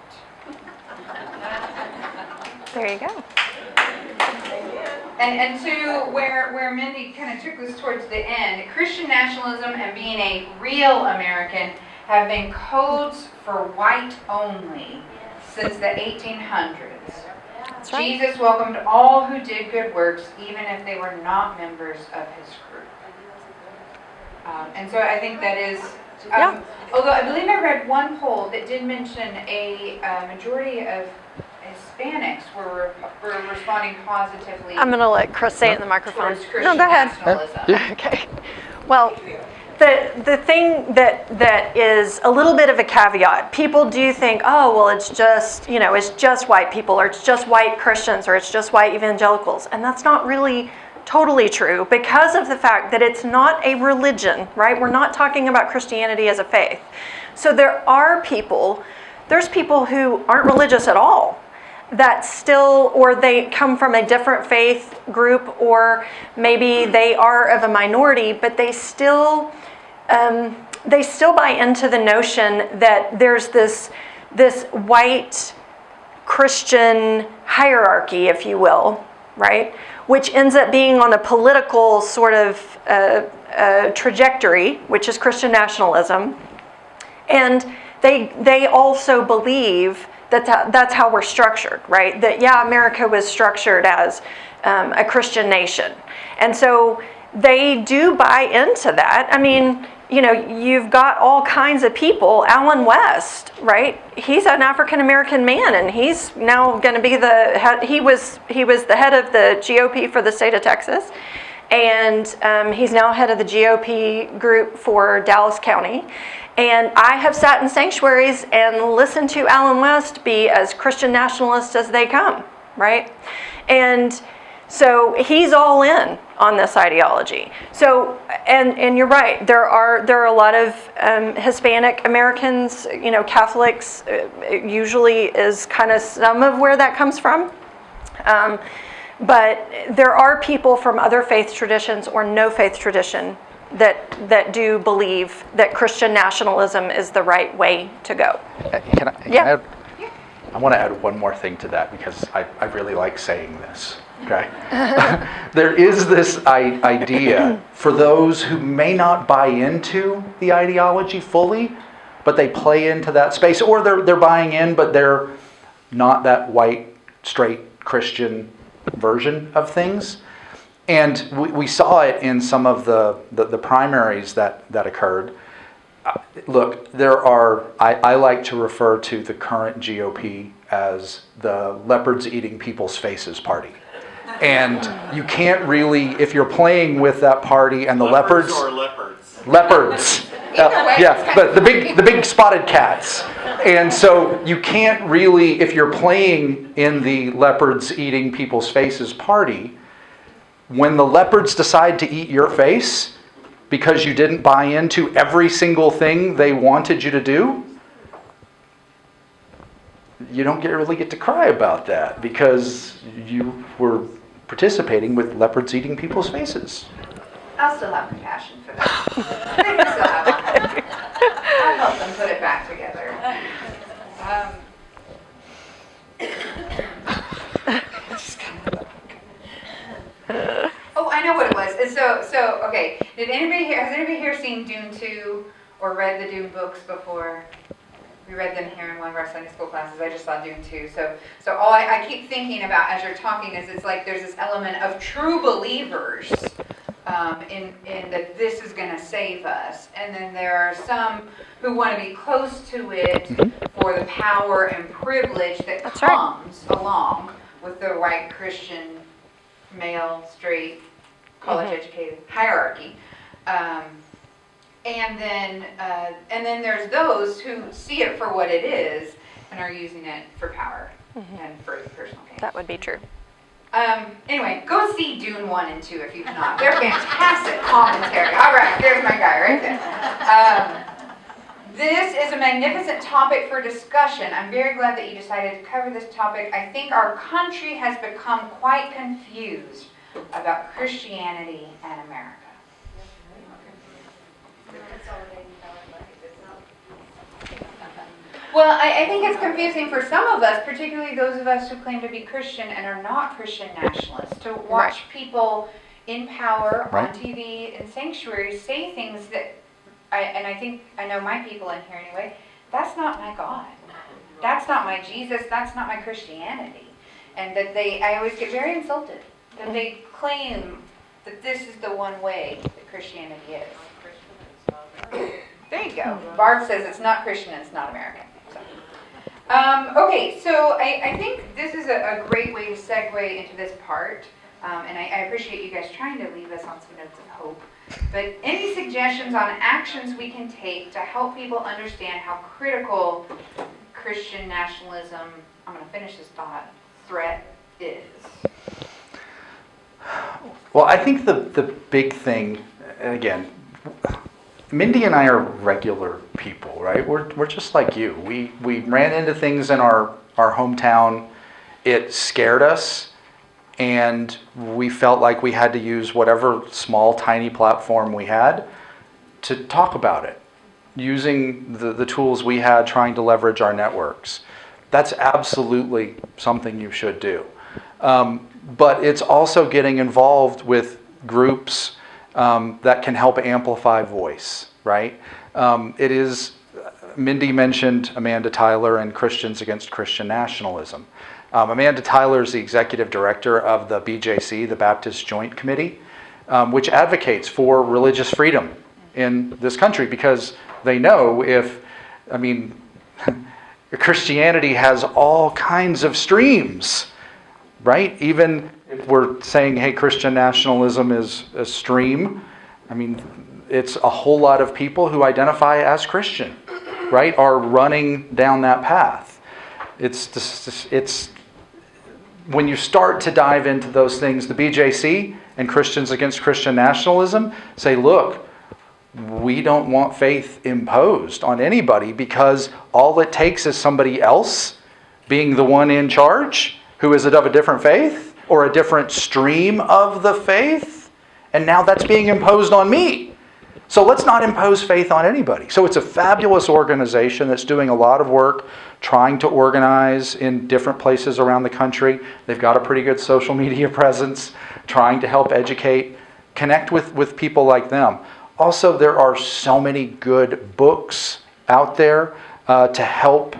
There you go.
And to where Mindy kind of took this towards the end, Christian nationalism and being a real American have been codes for white only since the 1800s.
That's right.
Jesus welcomed all who did good works, even if they were not members of his group. And so I think that is,
Yeah.
although I believe I read one poll that did mention a majority of Hispanics were responding positively
I'm going to let Chris say it in the microphone.
towards Christian
No, go ahead.
nationalism.
Okay. Well, the thing that is a little bit of a caveat, people do think, oh, well, it's just, it's just white people, or it's just white Christians, or it's just white evangelicals. And that's not really totally true, because of the fact that it's not a religion, right? We're not talking about Christianity as a faith. So there's people who aren't religious at all, that still, or they come from a different faith group, or maybe they are of a minority, but they still buy into the notion that there's this white Christian hierarchy, if you will, right? Which ends up being on a political sort of trajectory, which is Christian nationalism. And they also believe that's how we're structured, right? That, America was structured as a Christian nation. And so they do buy into that. I mean, you've got all kinds of people. Alan West, right? He's an African-American man, and he's now going to be the head. He was the head of the GOP for the state of Texas. And he's now head of the GOP group for Dallas County. And I have sat in sanctuaries and listened to Alan West be as Christian nationalist as they come, right? And so he's all in on this ideology. So, and you're right, there are a lot of Hispanic Americans, Catholics usually is kind of some of where that comes from. But there are people from other faith traditions or no faith tradition that do believe that Christian nationalism is the right way to go.
Can I want to add one more thing to that, because I really like saying this, okay? There is this idea for those who may not buy into the ideology fully, but they play into that space, or they're buying in, but they're not that white, straight Christian version of things. And we saw it in some of the primaries that occurred. Look, I like to refer to the current GOP as the leopards eating people's faces party. And you can't really, if you're playing with that party and the leopards
or leopards?
Leopards. But the big spotted cats. And so you can't really, if you're playing in the leopards eating people's faces party, when the leopards decide to eat your face because you didn't buy into every single thing they wanted you to do, you don't really get to cry about that, because you were participating with leopards eating people's faces.
I'll still have compassion for them. They can still have compassion. I'll help them put it back together. Oh, I know what it was. And so okay. Has anybody here seen Dune 2 or read the Dune books before? We read them here in one of our Sunday school classes. I just saw Dune 2. So all I keep thinking about as you're talking is it's like there's this element of true believers in that this is going to save us. And then there are some who want to be close to it for the power and privilege that comes along with the right Christian, male, straight, college-educated hierarchy. And then there's those who see it for what it is and are using it for power and for personal gain.
That would be true.
Anyway, go see Dune 1 and 2 if you've not. They're fantastic commentary. All right, there's my guy right there. This is a magnificent topic for discussion. I'm very glad that you decided to cover this topic. I think our country has become quite confused about Christianity and America. Well, I think it's confusing for some of us, particularly those of us who claim to be Christian and are not Christian nationalists, to watch people in power
Right.
on TV and sanctuaries say things that, I know my people in here anyway, that's not my God. That's not my Jesus. That's not my Christianity. And that I always get very insulted that they claim that this is the one way that Christianity is. There you go. Barb says it's not Christian and it's not American. So. Okay, so I think this is a great way to segue into this part. And I appreciate you guys trying to leave us on some notes of hope. But any suggestions on actions we can take to help people understand how critical Christian nationalism, I'm going to finish this thought, threat is?
Well, I think the big thing, and again, Mindy and I are regular people, right? We're just like you. We ran into things in our hometown. It scared us, and we felt like we had to use whatever small, tiny platform we had to talk about it, using the tools we had, trying to leverage our networks. That's absolutely something you should do. But it's also getting involved with groups that can help amplify voice, right? It is, Mindy mentioned Amanda Tyler and Christians Against Christian Nationalism. Amanda Tyler is the executive director of the BJC, the Baptist Joint Committee, which advocates for religious freedom in this country because they know Christianity has all kinds of streams, right? Even if we're saying, hey, Christian nationalism is a stream, it's a whole lot of people who identify as Christian, right, are running down that path. It's when you start to dive into those things, the BJC and Christians Against Christian Nationalism say, look, we don't want faith imposed on anybody because all it takes is somebody else being the one in charge who is of a different faith or a different stream of the faith, and now that's being imposed on me. So let's not impose faith on anybody. So it's a fabulous organization that's doing a lot of work trying to organize in different places around the country. They've got a pretty good social media presence, trying to help educate, connect with people like them. Also, there are so many good books out there to help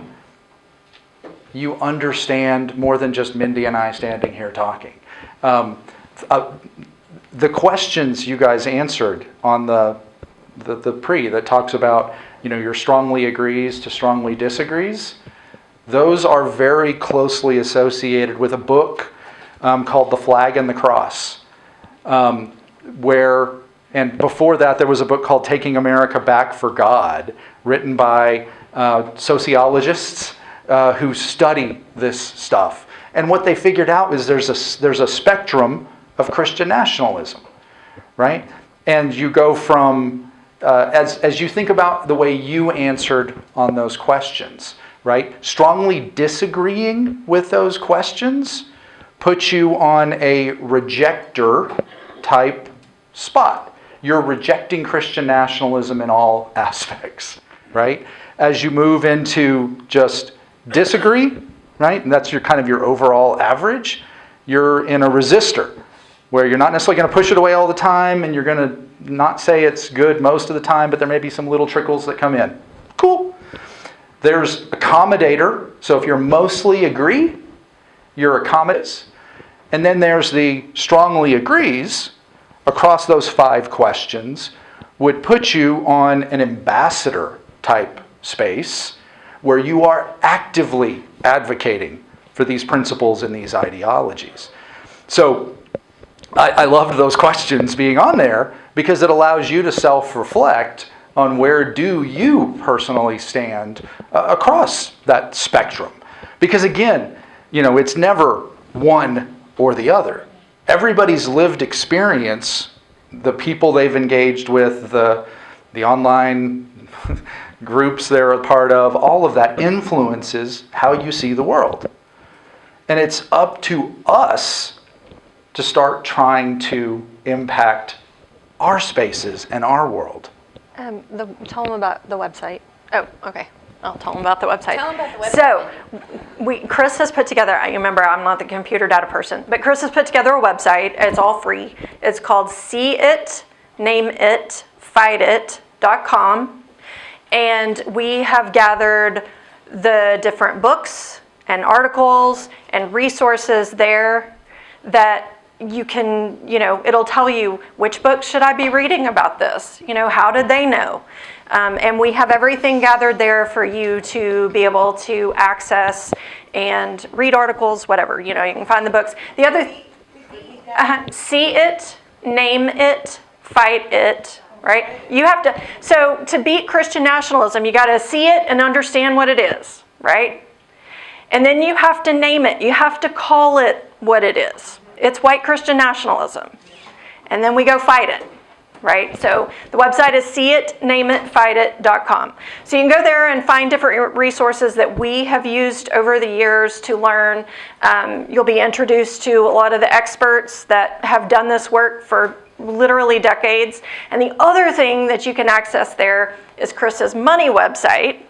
you understand more than just Mindy and I standing here talking. The questions you guys answered on the pre that talks about, your strongly agrees to strongly disagrees, those are very closely associated with a book called The Flag and the Cross, and before that, there was a book called Taking America Back for God, written by sociologists who study this stuff. And what they figured out is there's a spectrum of Christian nationalism, right? And you go from, as you think about the way you answered on those questions, right? Strongly disagreeing with those questions puts you on a rejector type spot. You're rejecting Christian nationalism in all aspects, right? As you move into just disagree, right? And that's your overall average. You're in a resistor where you're not necessarily going to push it away all the time and you're going to not say it's good most of the time, but there may be some little trickles that come in. Cool. There's accommodator. So if you're mostly agree, you're accommodates. And then there's the strongly agrees. Across those 5 questions would put you on an ambassador type space where you are actively advocating for these principles and these ideologies. So I loved those questions being on there because it allows you to self-reflect on where do you personally stand across that spectrum. Because again, it's never one or the other. Everybody's lived experience, the people they've engaged with, the online groups they're a part of, all of that influences how you see the world. And it's up to us to start trying to impact our spaces and our world.
Tell them about the website. Oh, okay. I'll tell them about the website.
Tell 'em about the website.
So, Chris has put together, you remember I'm not the computer data person, but Chris has put together a website. It's all free. It's called seeitnameitfightit.com. And we have gathered the different books and articles and resources there that you can, it'll tell you which book should I be reading about this? How did they know? And we have everything gathered there for you to be able to access and read articles, whatever. You can find the books. The other, see it, name it, fight it, right? You have to, so to beat Christian nationalism, you got to see it and understand what it is, right? And then you have to name it. You have to call it what it is. It's white Christian nationalism. And then we go fight it, right? So the website is seeitnameitfightit.com. So you can go there and find different resources that we have used over the years to learn. You'll be introduced to a lot of the experts that have done this work for literally decades. And the other thing that you can access there is Chris's money website,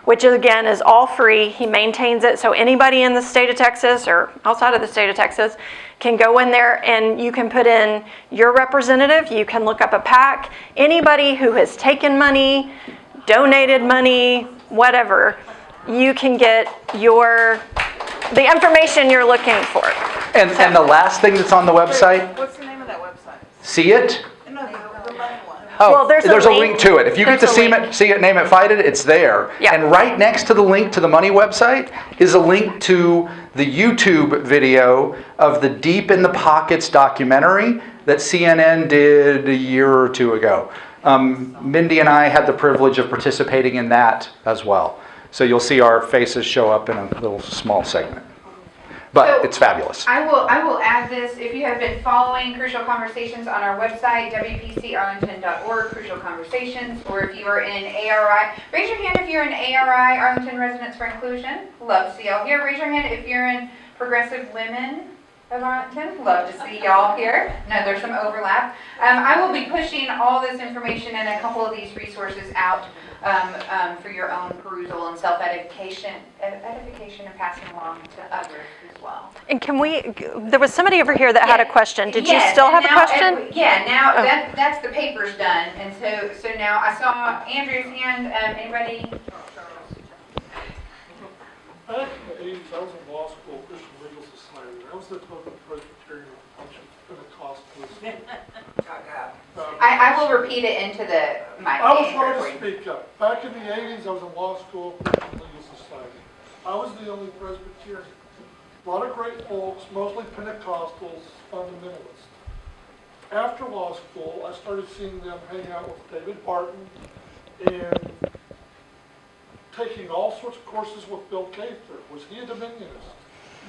which again is all free. He maintains it, so anybody in the state of Texas or outside of the state of Texas can go in there and you can put in your representative. You can look up a PAC. Anybody who has taken money, donated money, whatever, you can get the information you're looking for.
And the last thing that's on the website,
What's the name of that website?
see it?
No, the money one.
Oh,
Well, there's a
a
link.
link to it. If you get
There's
to
a link.
see it, name it, fight it, it's there.
Yeah.
And right next to the link to the money website is a link to the YouTube video of the Deep in the Pockets documentary that CNN did a year or two ago. Mindy and I had the privilege of participating in that as well. So you'll see our faces show up in a little small segment. But
So,
it's fabulous.
I will add this. If you have been following Crucial Conversations on our website, WPCArlington.org, Crucial Conversations, or if you are in ARI, raise your hand if you're in ARI, Arlington Residents for Inclusion. Love to see y'all here. Raise your hand if you're in Progressive Women of Arlington. Love to see y'all here. No, there's some overlap. I will be pushing all this information and a couple of these resources out for your own perusal and self-edification and passing along to others as well.
And there was somebody over here that had a question. Did you still have a question?
Now
Oh.
that's the paper's done, and so now I saw Andrew's hand. Anybody?
Back in the 80s, I was in law school, Christian Legal Society. I was the token Presbyterian of a bunch of Pentecostals.
I will repeat it into the mic.
I was trying to speak up. Back in the 80s, I was in law school, Christian Legal Society. I was the only Presbyterian. A lot of great folks, mostly Pentecostals, fundamentalists. After law school, I started seeing them hang out with David Barton and taking all sorts of courses with Bill Gaither. Was he a Dominionist?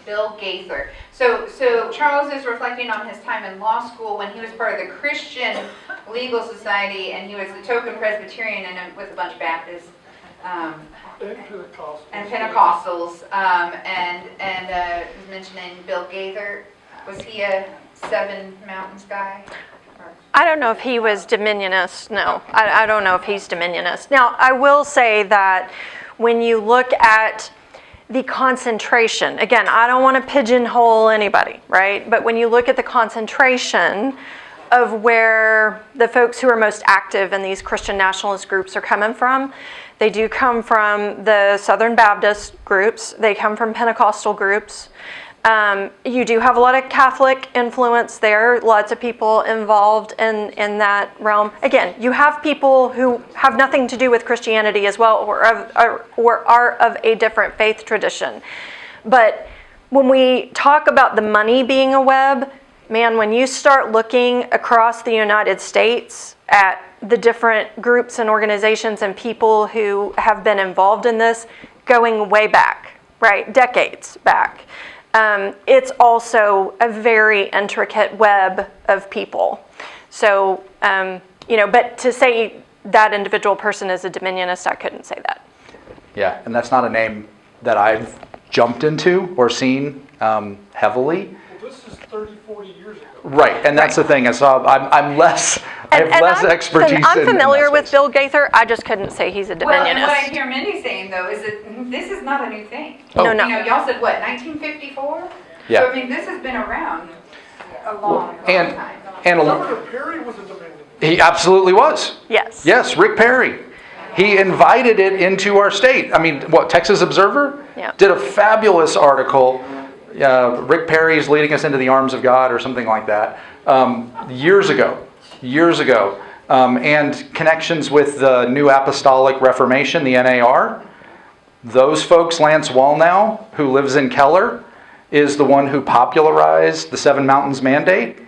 Bill Gaither. So Charles is reflecting on his time in law school when he was part of the Christian Legal Society, and he was the token Presbyterian and with a bunch of Baptists.
And Pentecostals.
And Pentecostals, and was mentioning Bill Gaither. Was he a Seven Mountains guy?
I don't know if he was Dominionist. No, I don't know if he's Dominionist. Now, I will say that when you look at the concentration, again, I don't want to pigeonhole anybody, right? But when you look at the concentration of where the folks who are most active in these Christian nationalist groups are coming from, they do come from the Southern Baptist groups. They come from Pentecostal groups. You do have a lot of Catholic influence there, lots of people involved in that realm. Again, you have people who have nothing to do with Christianity as well, or are of a different faith tradition. But when we talk about the money being a web, man, when you start looking across the United States at the different groups and organizations and people who have been involved in this, going way back, right, decades back, it's also a very intricate web of people. So, but to say that individual person is a Dominionist, I couldn't say that.
Yeah, and that's not a name that I've jumped into or seen heavily.
Well, this is 30, 40 years ago.
Right, and that's the thing. So I'm less I have less expertise
I'm
in
familiar
that
with
space.
Bill Gaither. I just couldn't say he's a
Well, and what I
Dominionist.
hear Mindy saying though is that this is not a new thing.
Oh.
No, no.
You know, y'all said what, 1954?
Yeah.
So I mean, this has been around a long
And
time.
Governor Perry was a Dominion.
he absolutely was.
Yes.
Yes, Rick Perry. He invited it into our state. I mean, what, Texas Observer?
Yeah.
Did a fabulous article. Rick Perry's leading us into the arms of God or something like that. Years ago. And connections with the New Apostolic Reformation, the NAR. Those folks, Lance Wallnau, who lives in Keller, is the one who popularized the Seven Mountains Mandate,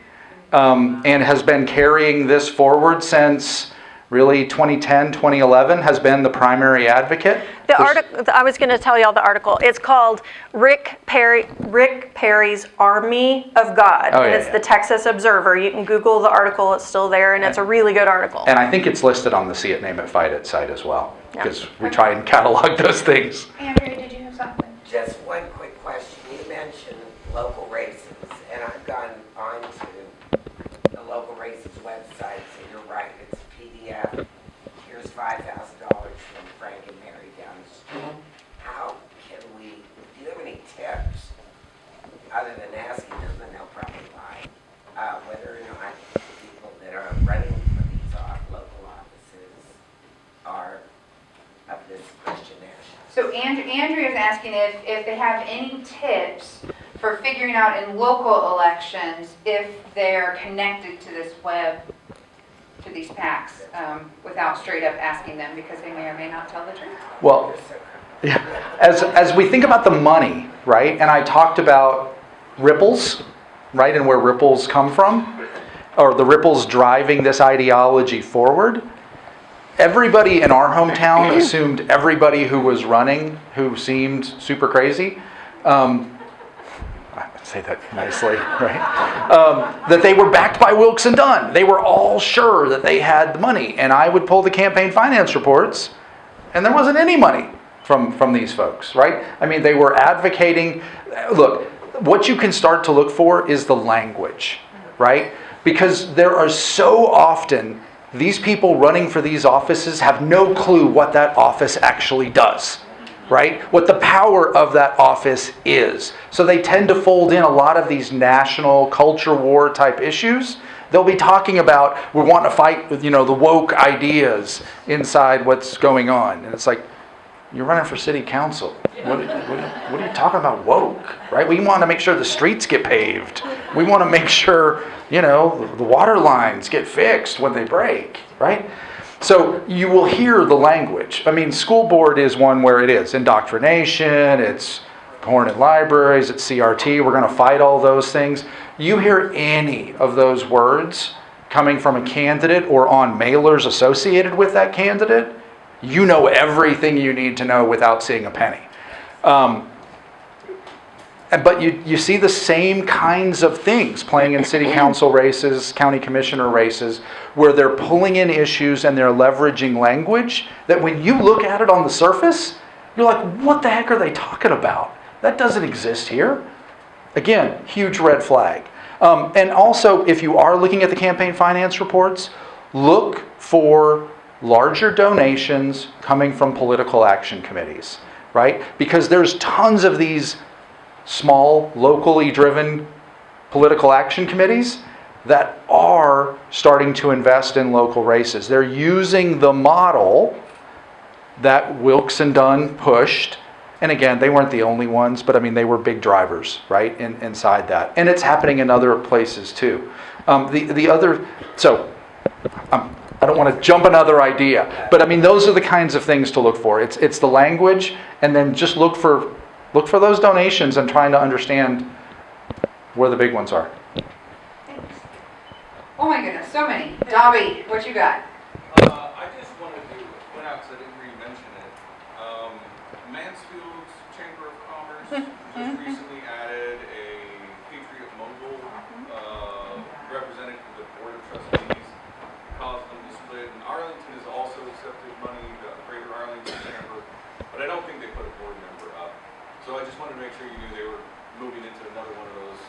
and has been carrying this forward since really 2010, 2011, has been the primary advocate.
The article, I was going to tell y'all the article. It's called Rick Perry's Army of God.
Oh,
and
yeah,
it's
yeah.
the Texas Observer. You can Google the article. It's still there, and it's a really good article.
And I think it's listed on the See It, Name It, Fight It site as well,
Yeah.
because we try and catalog those things.
Andrea, did you have something?
Just one quick question. You mentioned local races, and I've gone on to the local races website, so you're right, it's PDF. Here's $5,000 from Frank and Mary down the street. How can we, do you have any tips, other than asking them, and they'll probably lie, whether or not the people that are running for these local offices are of this Christian national?
So Andrea's asking if they have any tips for figuring out in local elections if they're connected to this web, to these PACs, without straight up asking them because they may or may not tell the truth.
Well, yeah, as we think about the money, right, and I talked about ripples, right, and where ripples come from, or the ripples driving this ideology forward. Everybody in our hometown assumed everybody who was running, who seemed super crazy, I say that nicely, right? That they were backed by Wilkes and Dunn. They were all sure that they had the money. And I would pull the campaign finance reports, and there wasn't any money from these folks, right? I mean, they were advocating. Look, what you can start to look for is the language, right? Because there are so often these people running for these offices have no clue what that office actually does, right? What the power of that office is. So they tend to fold in a lot of these national culture war type issues. They'll be talking about, we're wanting to fight with, the woke ideas inside what's going on. And it's like, you're running for city council. What are you talking about woke, right? We want to make sure the streets get paved. We want to make sure, the water lines get fixed when they break, right? So you will hear the language. I mean, school board is one where it is indoctrination, it's porn in libraries, it's CRT. We're going to fight all those things. You hear any of those words coming from a candidate or on mailers associated with that candidate, you know everything you need to know without seeing a penny. But you see the same kinds of things playing in city council races, county commissioner races, where they're pulling in issues and they're leveraging language that when you look at it on the surface, you're like, what the heck are they talking about? That doesn't exist here. Again, huge red flag. And also, if you are looking at the campaign finance reports, look for larger donations coming from political action committees, right? Because there's tons of these small, locally driven political action committees that are starting to invest in local races. They're using the model that Wilkes and Dunn pushed. And again, they weren't the only ones, but I mean, they were big drivers, right, inside that. And it's happening in other places too. I don't want to jump another idea, but I mean, those are the kinds of things to look for. It's the language, and then just look for those donations and trying to understand where the big ones are.
Thanks. Oh my goodness, so many. Dobby, what you got?
I just wanted to point out, because I didn't hear you mention it, Mansfield's Chamber of Commerce just recently added a Patriot Mobile representative to the Board of Trustees, caused them to split. And Arlington has also accepted money, the Greater Arlington Chamber, but I don't think they put a board member up. So I just wanted to make sure you knew they were moving into another one of those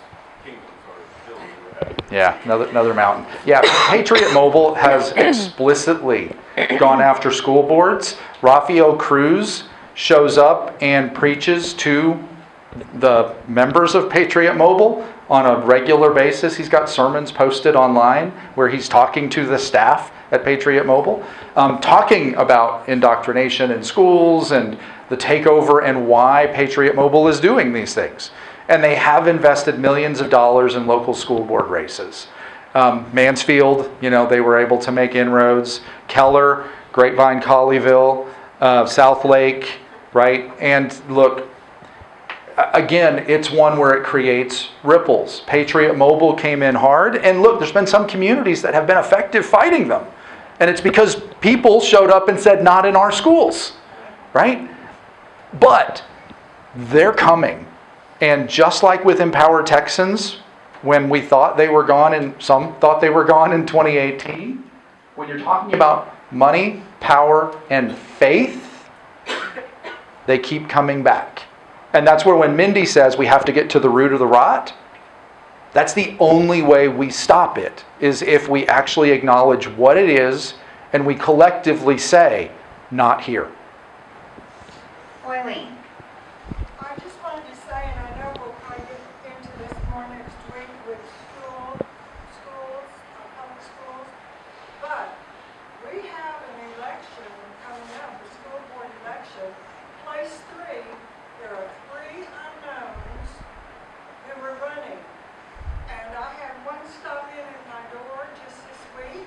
kingdoms or villages or what have you.
Yeah, another mountain. Yeah, Patriot Mobile has explicitly gone after school boards. Rafael Cruz shows up and preaches to the members of Patriot Mobile on a regular basis. He's got sermons posted online where he's talking to the staff at Patriot Mobile, talking about indoctrination in schools and the takeover and why Patriot Mobile is doing these things. And they have invested millions of dollars in local school board races. Mansfield, they were able to make inroads. Keller, Grapevine, Colleyville, South Lake, right? And look, again, it's one where it creates ripples. Patriot Mobile came in hard. And look, there's been some communities that have been effective fighting them. And it's because people showed up and said, not in our schools, right? But they're coming. And just like with Empower Texans, when we thought they were gone and some thought they were gone in 2018, when you're talking about money, power, and faith, they keep coming back. And that's where when Mindy says we have to get to the root of the rot, that's the only way we stop it, is if we actually acknowledge what it is and we collectively say, not here.
Eileen.
I just wanted to say, and I know we'll probably get into this more next week with schools, public schools, but we have an election coming up, a school board election. Place 3, there are 3 unknowns who are running. And I had one stop in at my door just this week,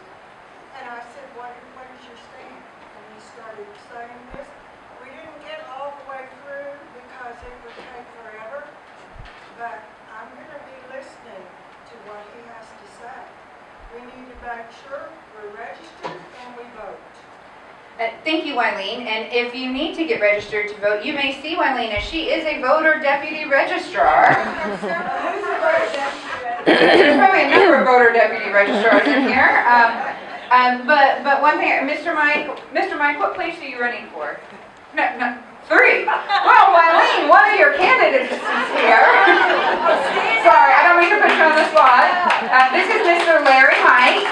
and I said, what is your stand? And he started saying this. We didn't get all the way through because it would take forever, but I'm going to be listening to what he has to say. We need to make sure we're registered and we vote.
Thank you, Eileen. And if you need to get registered to vote, you may see Eileen as she is a voter deputy registrar.
Who's a voter deputy?
There's probably a number of voter deputy registrars in here. But one thing, Mr. Mike, what place are you running for? No, 3. Well, Eileen, one of your candidates is here. Sorry, I don't mean to put you on the spot. This is Mr. Larry Mike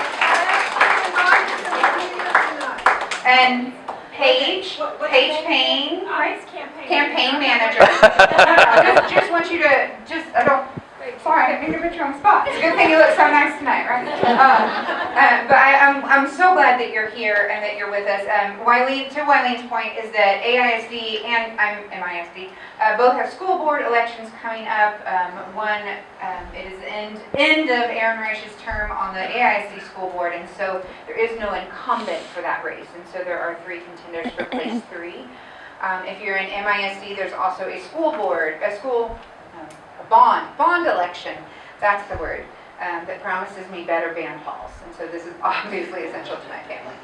and Paige Payne, right? Campaign manager. No, just want you to, sorry, I didn't mean to put you on the spot. It's a good thing you look so nice tonight, right? But I'm so glad that you're here and that you're with us. To Eileen's point is that AISD and MISD both have school board elections coming up. It is the end of Aaron Reich's term on the AISD school board, and so there is no incumbent for that race. And so there are 3 contenders for place 3. If you're in MISD, there's also a bond election, that's the word, that promises me better band halls. And so this is obviously essential to my family.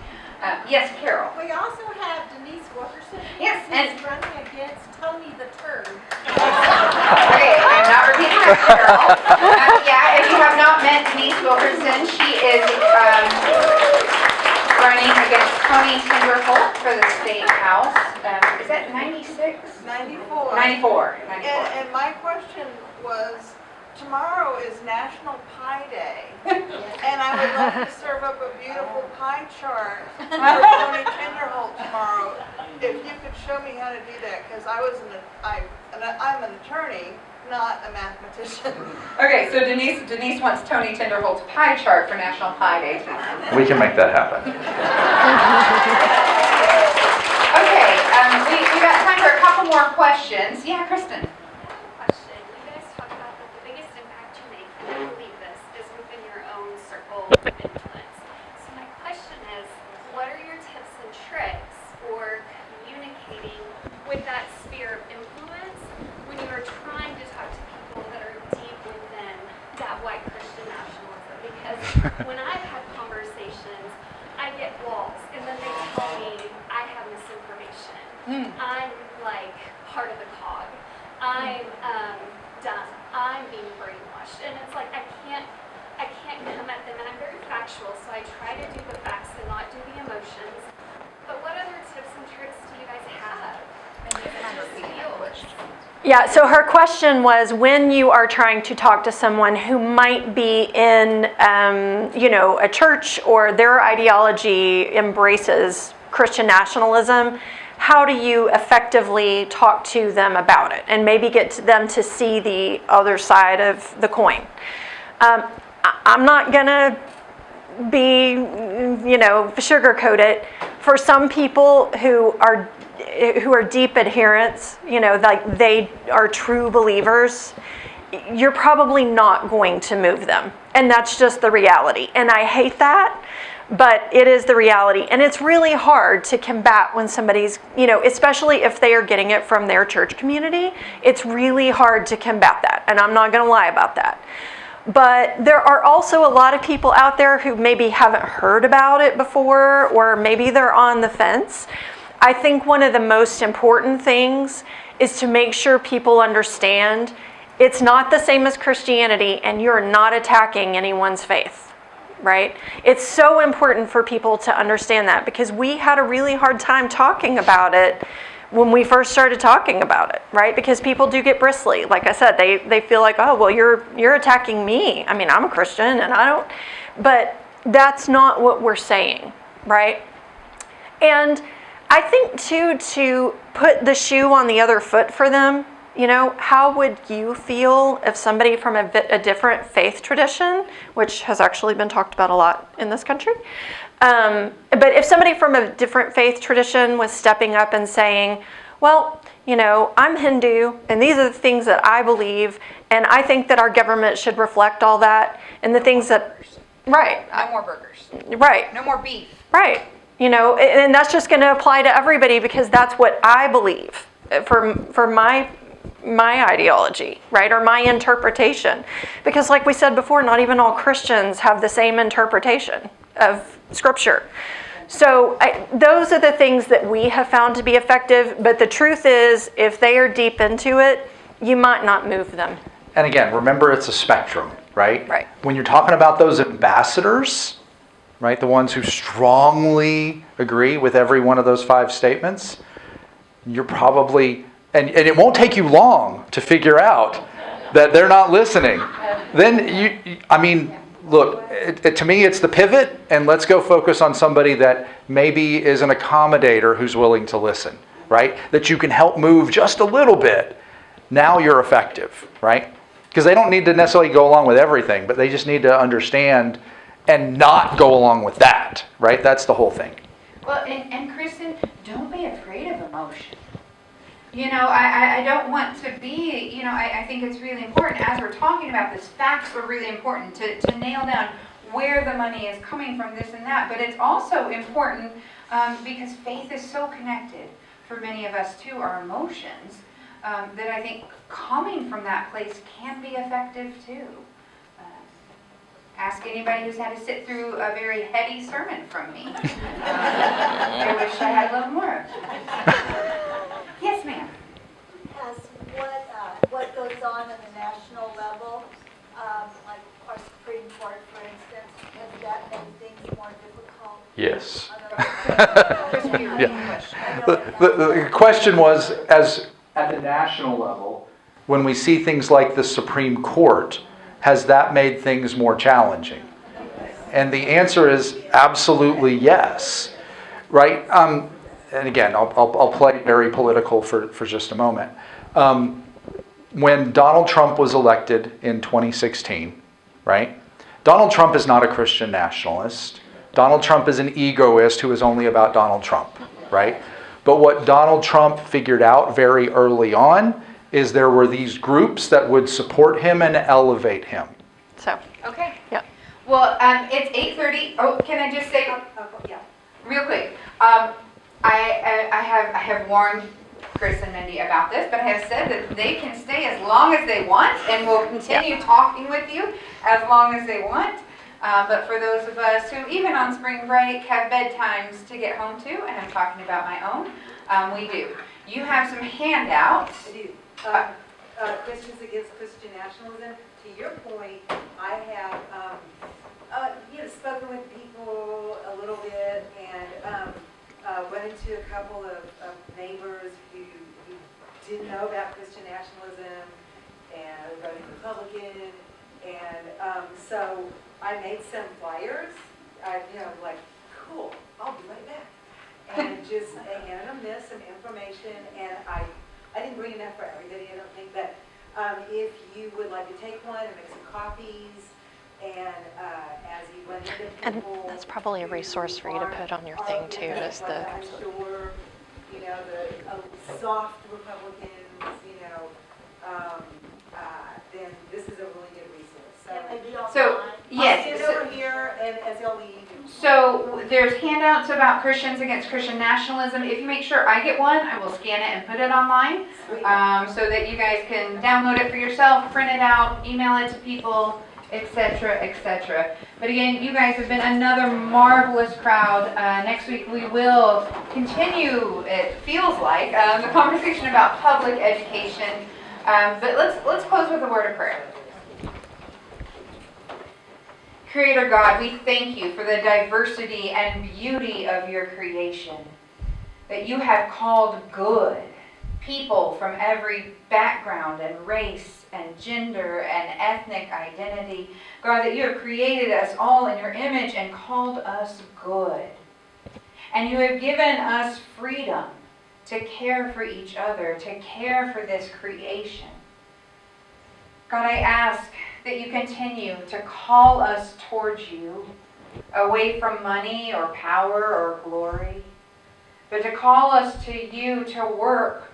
Yes, Carol.
We also have Denise Wilkerson.
Yes,
who's running against Tony the Turd.
Okay, I'm not repeating that, Carol. Yeah, if you have not met Denise Wilkerson, she is running against Tony Tenderholt for the State House. Is that 96?
94.
94.
And my question was, tomorrow is National Pie Day, and I would love to serve up a beautiful pie chart for Tony Tenderholt tomorrow. If you could show me how to do that, because I'm an attorney, not a mathematician.
Okay, so Denise wants Tony Tenderholt's pie chart for National Pie Day.
We can make that happen.
Okay, we got time for a couple more questions. Yeah, Kristen.
Question. You guys talk about that the biggest impact you make, and I believe this, is within your own circle of influence. So my question is, what are your tips and tricks for communicating with that sphere of influence when you are trying to talk to people that are deep within that white Christian nationalism? Because when I've had conversations, I get walls, and then they tell me I have misinformation. I'm like part of the cog. I'm done. I'm being brainwashed, and it's like I can't come at them, and I'm very factual, so I try to do the facts and not do the emotions. But what other tips and tricks do you guys have?
Yeah, so her question was, when you are trying to talk to someone who might be in, a church or their ideology embraces Christian nationalism, how do you effectively talk to them about it and maybe get them to see the other side of the coin? I'm not going to be, sugarcoat it. For some people who are deep adherents, like they are true believers, you're probably not going to move them. And that's just the reality. And I hate that, but it is the reality. And it's really hard to combat when somebody's, especially if they are getting it from their church community, it's really hard to combat that. And I'm not going to lie about that. But there are also a lot of people out there who maybe haven't heard about it before, or maybe they're on the fence. I think one of the most important things is to make sure people understand it's not the same as Christianity, and you're not attacking anyone's faith, right? It's so important for people to understand that, because we had a really hard time talking about it when we first started talking about it, right? Because people do get bristly. Like I said, they feel like, oh, well, you're attacking me. I mean, I'm a Christian and I don't, but that's not what we're saying, right? And I think too, to put the shoe on the other foot for them, how would you feel if somebody from a different faith tradition, which has actually been talked about a lot in this country, but if somebody from a different faith tradition was stepping up and saying, well, I'm Hindu, and these are the things that I believe, and I think that our government should reflect all that, and the things that, right.
No more burgers.
Right.
No more beef.
Right. And that's just going to apply to everybody, because that's what I believe for my ideology, right? Or my interpretation. Because like we said before, not even all Christians have the same interpretation of Scripture. So those are the things that we have found to be effective. But the truth is, if they are deep into it, you might not move them.
And again, remember, it's a spectrum, right?
Right.
When you're talking about those ambassadors, right, the ones who strongly agree with every one of those 5 statements, you're probably, and it won't take you long to figure out that they're not listening. Then look, to me, it's the pivot, and let's go focus on somebody that maybe is an accommodator who's willing to listen, right? That you can help move just a little bit. Now you're effective, right? Because they don't need to necessarily go along with everything, but they just need to understand and not go along with that, right? That's the whole thing.
Well, and Kristen, don't be afraid of emotion. I don't want to be, I think it's really important, as we're talking about this, facts are really important to nail down where the money is coming from, this and that. But it's also important because faith is so connected for many of us to our emotions that I think coming from that place can be effective too. Ask anybody who's had to sit through a very heady sermon from me. I wish I had a little more of it. Yes, ma'am.
Has what goes on in the national level, like our Supreme Court, for instance, has that made things more difficult?
Yes.
Yeah.
The question was, as at the national level, when we see things like the Supreme Court, has that made things more challenging? And the answer is absolutely yes, right? And again, I'll play very political for just a moment. When Donald Trump was elected in 2016, right? Donald Trump is not a Christian nationalist. Donald Trump is an egoist who is only about Donald Trump, right? But what Donald Trump figured out very early on is there were these groups that would support him and elevate him.
So,
Okay.
yeah.
Well, it's 8:30. Oh, can I just say,
Yeah.
real quick? I have warned Chris and Mindy about this, but I have said that they can stay as long as they want, and we'll continue talking with you as long as they want. But for those of us who, even on spring break, have bedtimes to get home to, and I'm talking about my own, we do. You have some handouts.
I do. Christians Against Christian Nationalism. To your point, I have spoken with people a little bit and run into a couple of neighbors who didn't know about Christian nationalism and voting Republican. And so I made some flyers, like, cool, I'll be right back. And just handed them some information, and I didn't bring enough for everybody, I don't think, but if you would like to take one and make some copies, and as you run into
And
people.
that's probably a resource for you to put on your thing too, is the,
I'm sure, the soft Republicans, then this is a really good resource.
Can they be online?
So, yes.
I'll sit over here and as y'all leave.
So there's handouts about Christians against Christian nationalism. If you make sure I get one, I will scan it and put it online so that you guys can download it for yourself, print it out, email it to people, etc., etc. But again, you guys have been another marvelous crowd. Next week we will continue, it feels like, the conversation about public education. But let's close with a word of prayer. Creator God, we thank you for the diversity and beauty of your creation, that you have called good people from every background and race and gender and ethnic identity. God, that you have created us all in your image and called us good. And you have given us freedom to care for each other, to care for this creation. God, I ask that you continue to call us towards you, away from money or power or glory, but to call us to you to work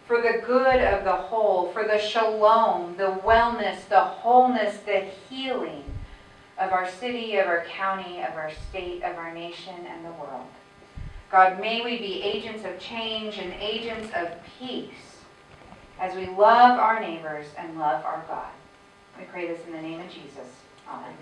for the good of the whole, for the shalom, the wellness, the wholeness, the healing of our city, of our county, of our state, of our nation, and the world. God, may we be agents of change and agents of peace as we love our neighbors and love our God. We pray this in the name of Jesus. Amen.